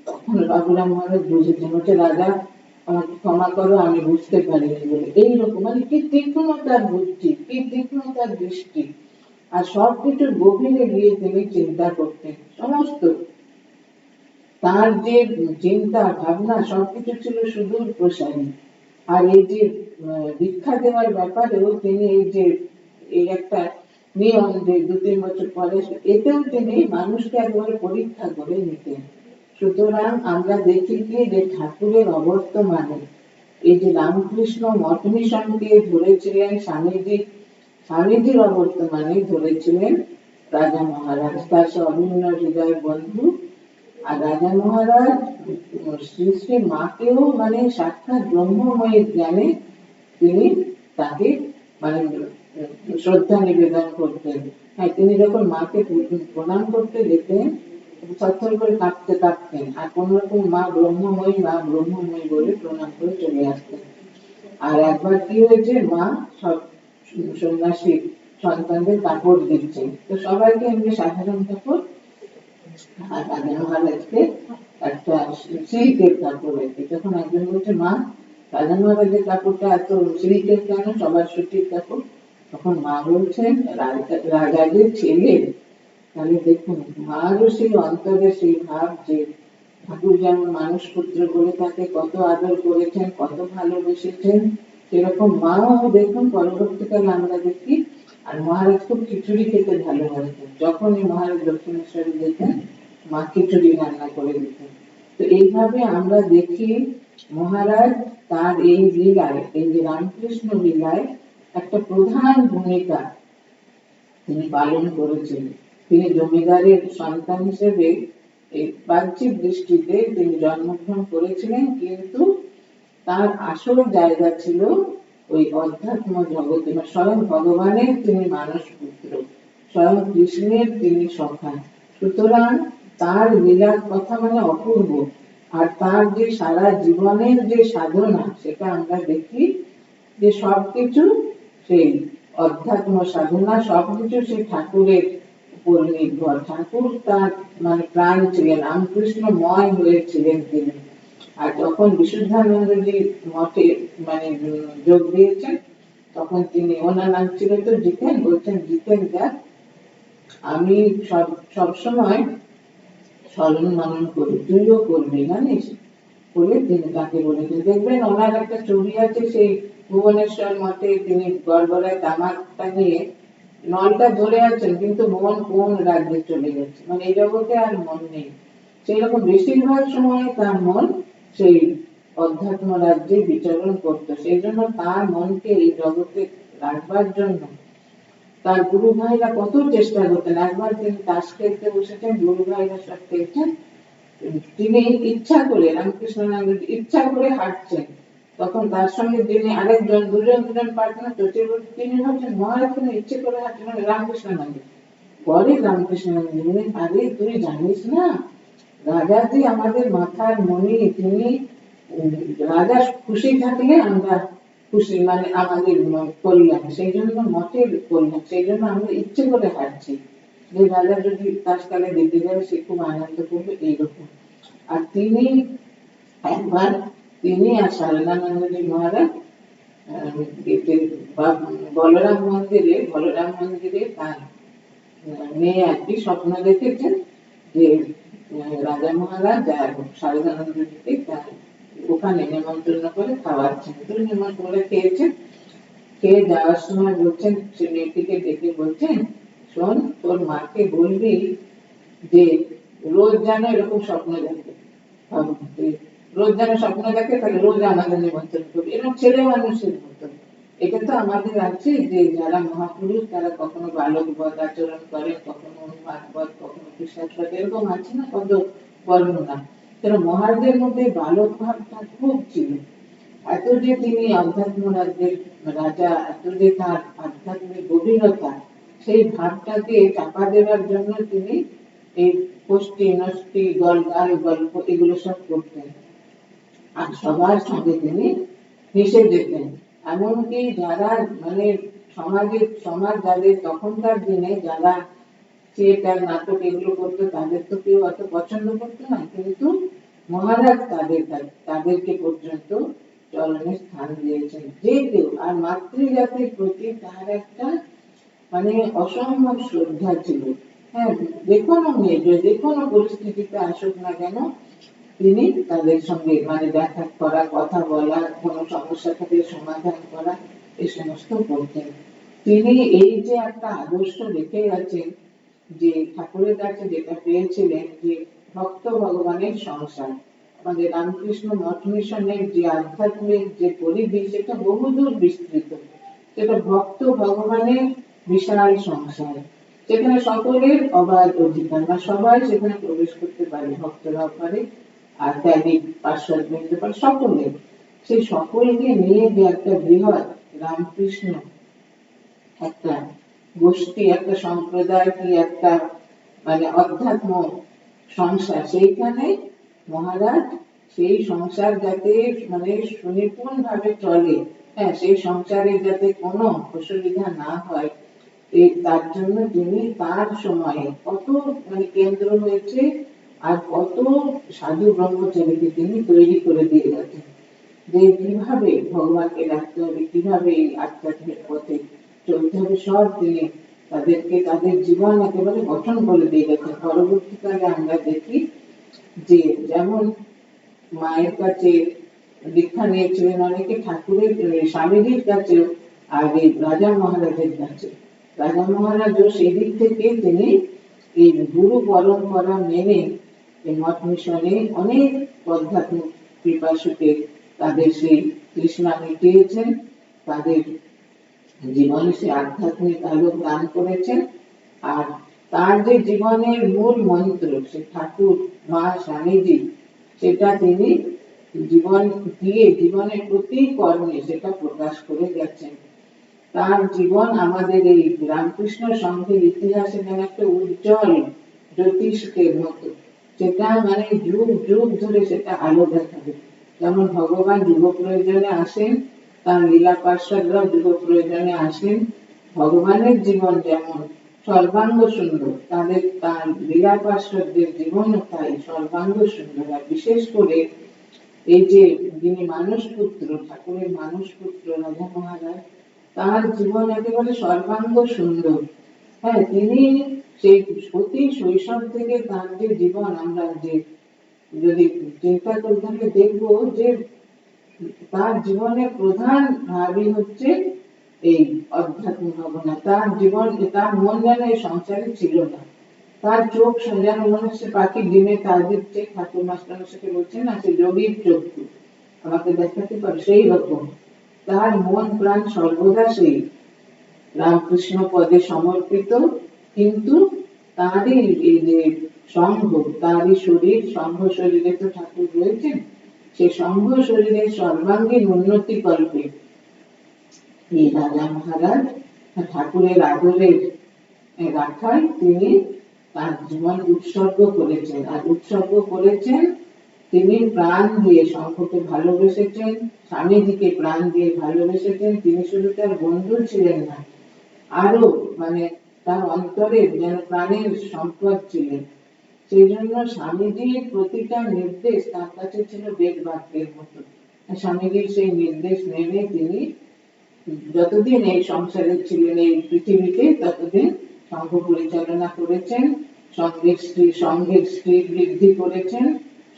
তখন বাবুরাম মহারাজ বুঝেছেন, হচ্ছে রাজা আমাকে ক্ষমা করো, আমি বুঝতে পারিনি বলে। এইরকম মানে কি তীক্ষ্ণতার বুদ্ধি, কি তীক্ষ্ণতার দৃষ্টি, আর সবকিছুর গভীরে গিয়ে তিনি চিন্তা করতেন। সমস্ত তার যে চিন্তা ভাবনা সবকিছু ছিল সুদূর প্রসারী। আর এই যে দীক্ষা দেওয়ার ব্যাপারেও তিনি এই একটা নিয়ম যে 2-3 বছর পরে, এতেও তিনি মানুষকে একবারে পরীক্ষা করে নিতেন। সুতরাং আমরা দেখি কি যে ঠাকুরের অবর্তমানে এই যে রামকৃষ্ণ মঠ মিশনকে ধরেছিলেন স্বামীজির অবর্তমানে ধরেছিলেন রাজা মহারাজ, তার সে অভিন্ন হৃদয় বন্ধু। আর রাজা মহারাজ শ্রী শ্রী মাকেও মানে সাক্ষাৎ ব্রহ্মময়ের জ্ঞানে তিনি তাকে মানে শ্রদ্ধা নিবেদন করতেন। হ্যাঁ, তিনি যখন মাকে প্রণাম করতে যেতেন থরথর করে কাঁপতে কাঁপতেন, আর কোন রকম মা ব্রহ্মময়ী বলে প্রণাম করে চলে আসতেন। আর একবার কি হয়েছে, মা সব সন্ন্যাসী সন্তানদের কাপড় দিচ্ছেন, তো সবাইকে এমনি সাধারণ কাপড়, আর রাজা মহারাজকে একটা সিল্কের কাপড় আর কি। তখন একজন বলছে, মা রাজা মহারাজের কাপড়টা এত সিল্কের কেন, সবার সুতির কাপড়? তখন মা বলছেন, রাজাদের ছেলে, তাহলে দেখুন মারও সেই অন্তরে সেই ভাব যে ঠাকুর যেমন মানুষ পুত্র বলে তাকে কত আদর করেছেন, কত ভালোবেসেছেন, সেরকম মাও দেখুন পরবর্তীকালে আমরা দেখি। আর মহারাজ খুব খিচুড়ি খেতে ভালোবাসতেন, যখনই মহারাজ দক্ষিণেশ্বরে যেতেন মা খিচুড়ি রান্না করে দিতেন। তো এইভাবে আমরা দেখি মহারাজ তার এই লীলায়, এই যে রামকৃষ্ণ লীলায় একটা প্রধান ভূমিকা তিনি পালন করেছেন। তিনি জমিদারের সন্তান হিসেবে এই বাহ্যিক দৃষ্টিতে তিনি জন্মগ্রহণ করেছিলেন, কিন্তু তার আসল জায়গা ছিল ওই অধ্যাত্ম জগতে। স্বয়ং ভগবানের তিনি মানস পুত্র, স্বয়ং কৃষ্ণের তিনি সখা। সুতরাং তার লীলার কথা মানে অপূর্ব। আর তার যে সারা জীবনের যে সাধনা, সেটা আমরা দেখি যে সবকিছু সেই অধ্যাত্ম সাধনা, সবকিছু সেই ঠাকুরের উপর নির্ভর। ঠাকুর তার মানে প্রাণ ছিলেন, রামকৃষ্ণময় হয়েছিলেন তিনি। আর যখন বিশুদ্ধানন্দজি মঠে মানে যোগ দিয়েছেন, তখন তিনি, ওনার নাম ছিল তো জিতেন, বলছেন জিতেন দেখ, আমি সবসময় স্মরণ মনন করি, তুইও করবি জানিস বলে তিনি তাকে বলেছেন। দেখবেন ওনার একটা ছবি আছে, সেই ভুবনেশ্বর মঠে তিনি গড়গড়ায় তামাকটা নিয়ে নলটা ধরে আছেন, কিন্তু মন কোন রাজ্যে চলে গেছে, মানে এই জগতে আর মন নেই। সেই রকম বেশিরভাগ সময় তার মন সেই অধ্যাত্ম রাজ্যে বিচরণ করত। সেই জন্য তার মনকে এই জগতে রাখবার জন্য তার গুরু ভাইরা কত চেষ্টা করতেন। একবার তিনি তাস খেলতে বসেছেন, গুরু ভাইরা সব খেলছেন, তিনি ইচ্ছা করে, রামকৃষ্ণানন্দ ইচ্ছা করে হাঁটছেন, তখন তার সঙ্গে যিনি আরেকজন, দুজন পার্টনার চতুর্বর্তী, তিনি ভাবছেন মহারাজ তিনি ইচ্ছে করে হাঁটছেন, রামকৃষ্ণানন্দ। পরে রামকৃষ্ণানন্দ বলেন, আরে তুই জানিস না, রাজাজি আমাদের মাথার মণি, তিনি রাজা খুশি থাকলে আমরা খুশি, মানে আমাদের কল্যাণ, সেই জন্য মঠের কল্যাণ, সেই জন্য আমরা ইচ্ছে করে হাঁটছি, যে রাজা যদি তাসকালে দেখতে যায় সে খুব আনন্দ করবে, এইরকম। আর তিনি একবার, তিনি আর সারদানন্দজি মহারাজ বলরাম মন্দিরে তার মেয়ে আর কি স্বপ্ন দেখেছেন যে রাজা মহারাজ আর সারদানন্দজিকে তার ওখানে নেমন্তন্ন করে খাওয়াচ্ছেন। তো নেমন্তন্ন করে খেয়েছেন, খেয়ে যাওয়ার সময় বলছেন, সে মেয়েটিকে ডেকে বলছেন, শোন, তোর মাকে বলবি যে রোজ যেন এরকম স্বপ্ন দেখে, রোজ যেন স্বপ্ন দেখে, তাহলে রোজ আমাদের নিমন্ত্রণ করবে, এরকম ছেলে মানুষের মতো। এটা তো আমাদের আছে যে যারা মহাপুরুষ তারা কখনো বালক বধ আচরণ করেন, কখনো উন্মাদ বধ, কখনো পিশাচ বধ, এরকম আছে না কত বর্ণনা। কিন্তু মহারাজের মধ্যে বালক ভাবটা খুব ছিল। এত যে তিনি অধ্যাত্ম রাজ্যের রাজা, এত যে তার আধ্যাত্মিক গভীরতা, সেই ভাবটাকে চাপা দেওয়ার জন্য তিনি এই কোষ্ঠী নষ্টি গলগাল গল্প এগুলো সব করতেন। আর সবার সঙ্গে তিনি মিশে যেতেন। এমনকি যারা মানে সমাজ যাদের তখনকার দিনে যারা থিয়েটার নাটক এগুলো করতো তাদের তো কেউ অত পছন্দ করতো না, কিন্তু মহারাজ তাদেরকে পর্যন্ত চরণে স্থান দিয়েছেন যে কেউ। আর মাতৃজাতির প্রতি তার একটা মানে অসম্ভব শ্রদ্ধা ছিল। হ্যাঁ, যে কোনো মেয়ে যে কোনো পরিস্থিতিতে আসুক না কেন তিনি তাদের সঙ্গে মানে দেখা করা, কথা বলা, কোনো সমস্যা থেকে সমাধান করা, এই সমস্ত করতেন। তিনি এই যে একটা আদর্শ রেখে গেছেন, যে ঠাকুরের কাছে যেটা পেয়েছিলেন যে ভক্ত ভগবানের সংসার, আমাদের রামকৃষ্ণ মঠ মিশনের যে আধ্যাত্মিক যে পরিবেশ সেটা বহুদূর বিস্তৃত, সেটা ভক্ত ভগবানের বিশাল সংসার, যেখানে সকলের অবাধ অধিকার, বা সবাই সেখানে প্রবেশ করতে পারে, ভক্তরাও পারে আর ত্যাগী পার্শ্বদ বৃন্দ পারে, সকলে। সেই সকলকে নিয়ে যে একটা বৃহৎ রামকৃষ্ণ একটা গোষ্ঠী, একটা সম্প্রদায়, কি একটা মানে অধ্যাত্ম সংসার, সেইখানে মহারাজ সেই সংসার যাতে মানে সুনিপুণ ভাবে চলে, হ্যাঁ, সেই সংসারে যাতে কোনো অসুবিধা না হয়, তার জন্য তিনি তার সময়ে কত মানে কেন্দ্র হয়েছে আর কত সাধু ব্রহ্মচারীকে তিনি তৈরি করে দিয়ে গেছেন যে কিভাবে ভগবানকে ডাকতে হবে, কিভাবে এই আধ্যাত্মিক পথে চলতে হবে, সব তিনি তাদেরকে তাদের জীবন একেবারে গঠন করে দিয়ে গেছেন। পরবর্তীকালে আমরা দেখি যে যেমন মায়ের কাছে দীক্ষা নিয়েছিলেন অনেকে, ঠাকুরের স্বামীজির কাছেও, আর এই রাজা মহারাজের কাছে রাজা মহারাজও সেই দিক থেকে তিনি এই গুরু পরম্পরা মেনে এই মঠ মিশনে অনেক আধ্যাত্মিক পিপাসুকে তাদের সেই তৃষ্ণা মিটিয়েছেন, তাদের জীবনে সে আধ্যাত্মিক আলোক দান করেছেন। আর তার যে জীবনের মূল মন্ত্র, সে ঠাকুর মা স্বামীজি, সেটা তিনি জীবন দিয়ে জীবনের প্রতি কর্মে সেটা প্রকাশ করে গেছেন। তার জীবন আমাদের এই রামকৃষ্ণ সংঘের ইতিহাসে যেন একটা উজ্জ্বল জ্যোতিষের মতো, সেটা মানে যুগ যুগ ধরে সেটা আলো দেখাবে। যেমন ভগবান যুগ প্রয়োজনে আসেন, তার লীলা পার্ষদরাও যুগ প্রয়োজনে আসেন, ভগবানের জীবন যেমন সর্বাঙ্গ সুন্দর, তার লীলা পার্ষদদের জীবনও তাই সর্বাঙ্গ সুন্দর। আর বিশেষ করে এই যে যিনি মানুষ পুত্র, ঠাকুরের মানুষ পুত্র রাজা মহারাজ, তার জীবন একেবারে সর্বাঙ্গ সুন্দর। হ্যাঁ, তিনি সেই অতি শৈশব থেকে তার যে জীবন, আমরা যে যদি চিন্তা করে তাহলে দেখবো যে তার জীবনের প্রধান ভাবই হচ্ছে এই অধ্যাত্ম ভাবনা। তার জীবন, তার মন যেন এই সংসারে ছিল না, তার চোখ যেন মনে হচ্ছে পাখি ডিমে তা দিচ্ছে, ঠাকুর মাস্টার সাথে বলছে না সে যোগীর চক্ষু আমাকে দেখাতে পারে, সেই রকম তার মন প্রাণ সর্বদা সেই রামকৃষ্ণ পদে সমর্পিত। কিন্তু তারই এই যে সংঘ, তারই শরীর, সংঘ শরীরে তো ঠাকুর রয়েছেন, সেই সংঘ শরীরের সর্বাঙ্গীন উন্নতি কল্পে এই রাজা মহারাজ ঠাকুরের আদরের রাখায় তিনি তার জীবন উৎসর্গ করেছেন। আর উৎসর্গ করেছেন তিনি প্রাণ দিয়ে, শঙ্খকে ভালোবেসেছেন, স্বামীজিকে প্রাণ দিয়ে ভালোবেসেছেন। তিনি শুধু তার বন্ধু ছিলেন না, আরো মানে তার অন্তরের যেন প্রাণের সম্পদ ছিলেন। সেই জন্য স্বামীজির প্রতিটা নির্দেশ তার কাছে ছিল বেদ বাক্যের মতো। স্বামীজির সেই নির্দেশ মেনে তিনি যতদিন এই সংসারে ছিলেন, এই পৃথিবীতে, ততদিন সংঘ পরিচালনা করেছেন, সংঘের স্ত্রী বৃদ্ধি করেছেন,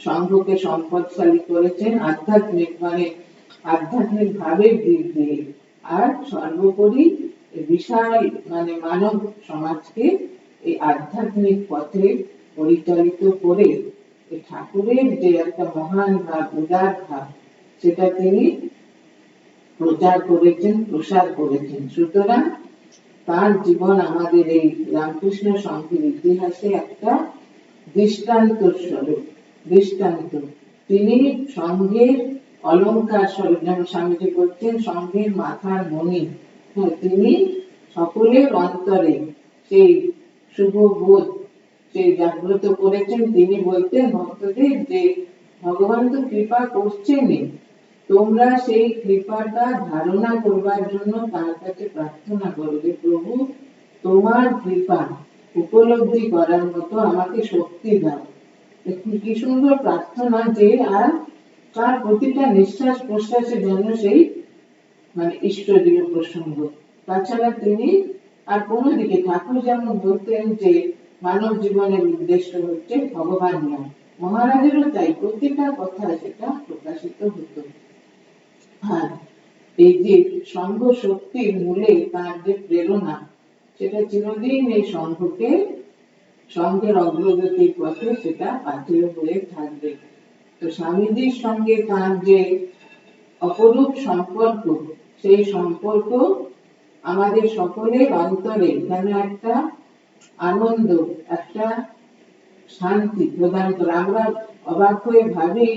সংঘকে সম্পদশালী করেছেন, আধ্যাত্মিক ভাবে দিক দিয়ে। আর সর্বোপরি বিশাল মানে মানব সমাজকে এই আধ্যাত্মিক পথে পরিচালিত করে এই ঠাকুরের যে একটা মহান ভাব, উদার ভাব, সেটা তিনি প্রচার করেছেন, প্রসার করেছেন। সুতরাং তার জীবন আমাদের এই রামকৃষ্ণ সংঘের ইতিহাসে একটা দৃষ্টান্ত স্বরূপ, দৃষ্টান্ত। তিনি সংঘের অলংকার স্বরূপ, যেমন স্বামীজি বলছেন সংঘের মাথার মণি। তিনি সকলের অন্তরে সেই শুভ বোধ সেই জাগ্রত করেছেন। তিনি বলতেন ভক্তদের যে ভগবান তো কৃপা করছেনই, তোমরা সেই কৃপাটা ধারণা করবার জন্য তার কাছে প্রার্থনা করো যে প্রভু তোমার কৃপা উপলব্ধি করার মতো আমাকে শক্তি দাও। কি সুন্দর প্রার্থনা, যে আর তার প্রতিটা নিঃশ্বাস প্রশ্বাসে যেন সেই মানে ঈশ্বরীয় প্রসঙ্গ। তাছাড়া তিনি আর কোনো দিকে, ঠাকুর যেমন বলতেন যে মানব জীবনের উদ্দেশ্য হচ্ছে ভগবান নাম, মহারাজেরও তাই প্রতিটা কথা সেটা প্রকাশিত হতো। আর এই যে সংঘ শক্তির মূলে তার যে প্রেরণা, সেটা চিরদিন এই সংঘকে, সংঘের অগ্রগতির পথে সেটা পাথেয় হয়ে থাকবে। তো স্বামীজির সঙ্গে তার যে অপরূপ সম্পর্ক, সেই সম্পর্ক আমাদের সকলের অন্তরে যেন একটা আনন্দ, একটা শান্তি প্রদান করে। আমরা অবাক হয়ে ভাবি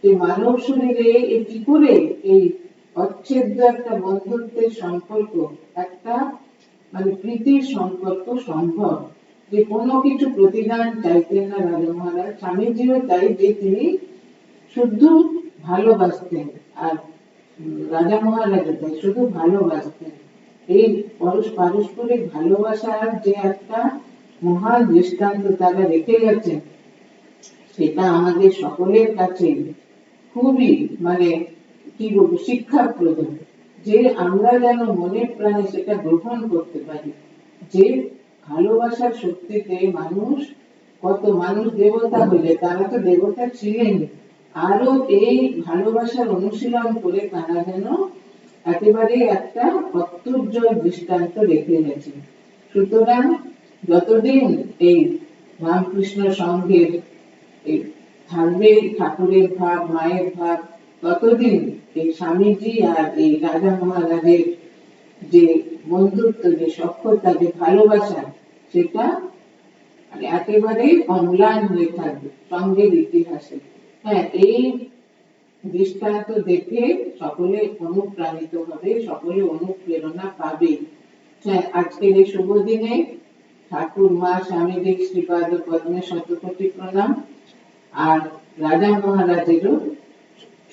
যে মানব শরীরে কি করে এই অচ্ছেদ্য একটা বন্ধুত্বের সম্পর্ক, একটা মানে প্রীতির সম্পর্ক সম্ভব। যে কোনো কিছু প্রতিদান চাইতেন না রাজা মহারাজ, স্বামীজিও তাই, যে তিনি শুদ্ধ ভালোবাসতেন। আর রাজা মহারাজা তাই শুধু ভালোবাসতেন। এই পারস্পরিক ভালোবাসার যে একটা মহান দৃষ্টান্ত তারা রেখে গেছেন, সেটা আমাদের সকলের কাছে খুবই মানে কি বলবো শিক্ষাপ্রদ, যে আমরা যেন মনে প্রাণে সেটা গ্রহণ করতে পারি। যে ভালোবাসার শক্তিতে মানুষ, কত মানুষ দেবতা হলে, তারা তো দেবতা ছিলেন, আরো এই ভালোবাসার অনুশীলন করে তারা যেন একেবারে একটা অত্যুজ্জ্বল দৃষ্টান্ত রেখে গেছে। সুতরাং যতদিন এই রামকৃষ্ণ সংঘের থাকবে ঠাকুরের ভাব, মায়ের ভাব, ততদিন এই স্বামীজি আর এই রাজা মহারাজের যে বন্ধুত্ব, যে সখ্যতা, যে ভালোবাসা, সেটা একেবারে অম্লান হয়ে থাকবে সংঘের ইতিহাসে। হ্যাঁ, এই দৃষ্টান্ত দেখে সকলে অনুপ্রাণিত হবে, সকলে অনুপ্রেরণা পাবে। হ্যাঁ, আজকের এই শুভ দিনে ঠাকুর মা স্বামীজির শ্রীপাদ পদ্মে শতকোটি প্রণাম, আর রাজা মহারাজেরও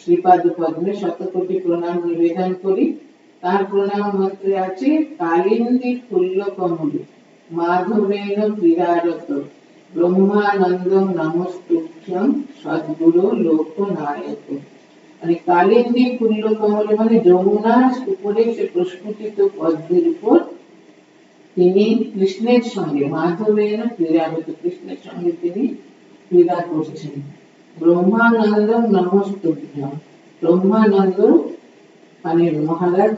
শ্রীপাদ পদ্মে শতকোটি প্রণাম নিবেদন করি। তার প্রণাম মন্ত্রে আছে কালিন্দী ফুল্ল কমল মাধবেন ক্রীড়ারত ব্রহ্মানন্দম নমস্তুভ্যং সদ্গুরু লোকনায়ক। মানে কালিন্দী ফুল্ল কমল মানে যমুনার উপরে সে প্রস্ফুটিত পদ্মের উপর তিনি কৃষ্ণের সঙ্গে, মাধবেন ক্রীড়ারত, কৃষ্ণের সঙ্গে তিনি ক্রীড়া করছেন। ব্রহ্মানন্দম নমস্তুভ্যং, ব্রহ্মানন্দ মানে মহারাজ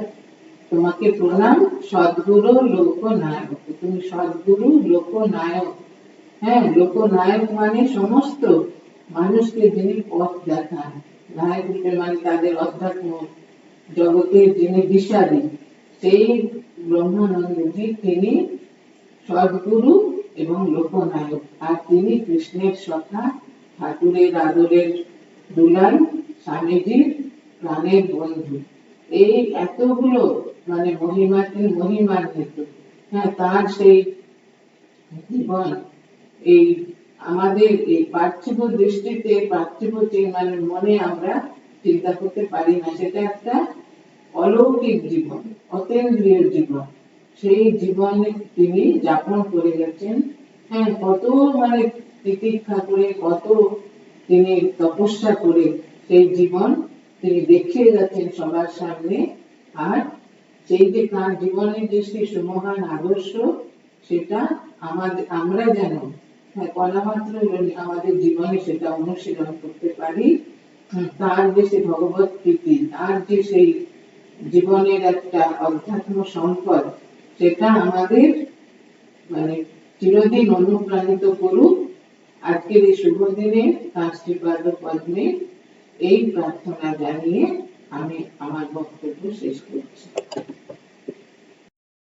তোমাকে প্রণাম, সদ্গুরু লোকনায়ক, তুমি সদ্গুরু লোকনায়ক। হ্যাঁ, লোকনায়ক মানে সমস্ত মানুষকে যিনি পথ দেখান, নায়ক রূপে মানে তাদের অধ্যাত্ম জগতের যিনি দিশারি, সেই ব্রহ্মানন্দজি তিনি সদ্গুরু এবং লোকনায়ক। আর তিনি কৃষ্ণের সখা, ঠাকুরের আদরের দুলাল, স্বামীজির প্রাণের বন্ধু। এই এতগুলো মানে মহিমান্বিত। হ্যাঁ, তার সেই জীবন এই আমাদের এই পার্থিব দৃষ্টিতে, পার্থিব মানে মনে আমরা চিন্তা করতে পারি না। সেটা একটা অলৌকিক জীবন, অতীন্দ্রিয় জীবন। সেই জীবনে তিনি যাপন করে গেছেন। হ্যাঁ, কত মানে তিতিক্ষা করে, কত তিনি তপস্যা করে সেই জীবন তিনি দেখিয়ে যাচ্ছেন সবার সামনে। আর সেই যে তার জীবনের যে সেই সুমহান আদর্শ, সেটা আমরা যেন কণামাত্র আমাদের জীবনে সেটা অনুশীলন করতে পারি। তার যে সেই ভগবত প্রীতি, তার যে সেই জীবনের একটা অধ্যাত্ম সম্পদ, সেটা আমাদের মানে চিরদিন অনুপ্রাণিত করুক। আজকের এই শুভ দিনে তার শ্রীপাদ পদ্মে এই প্রার্থনা জানিয়ে আমি আমার বক্তব্য শেষ করছি।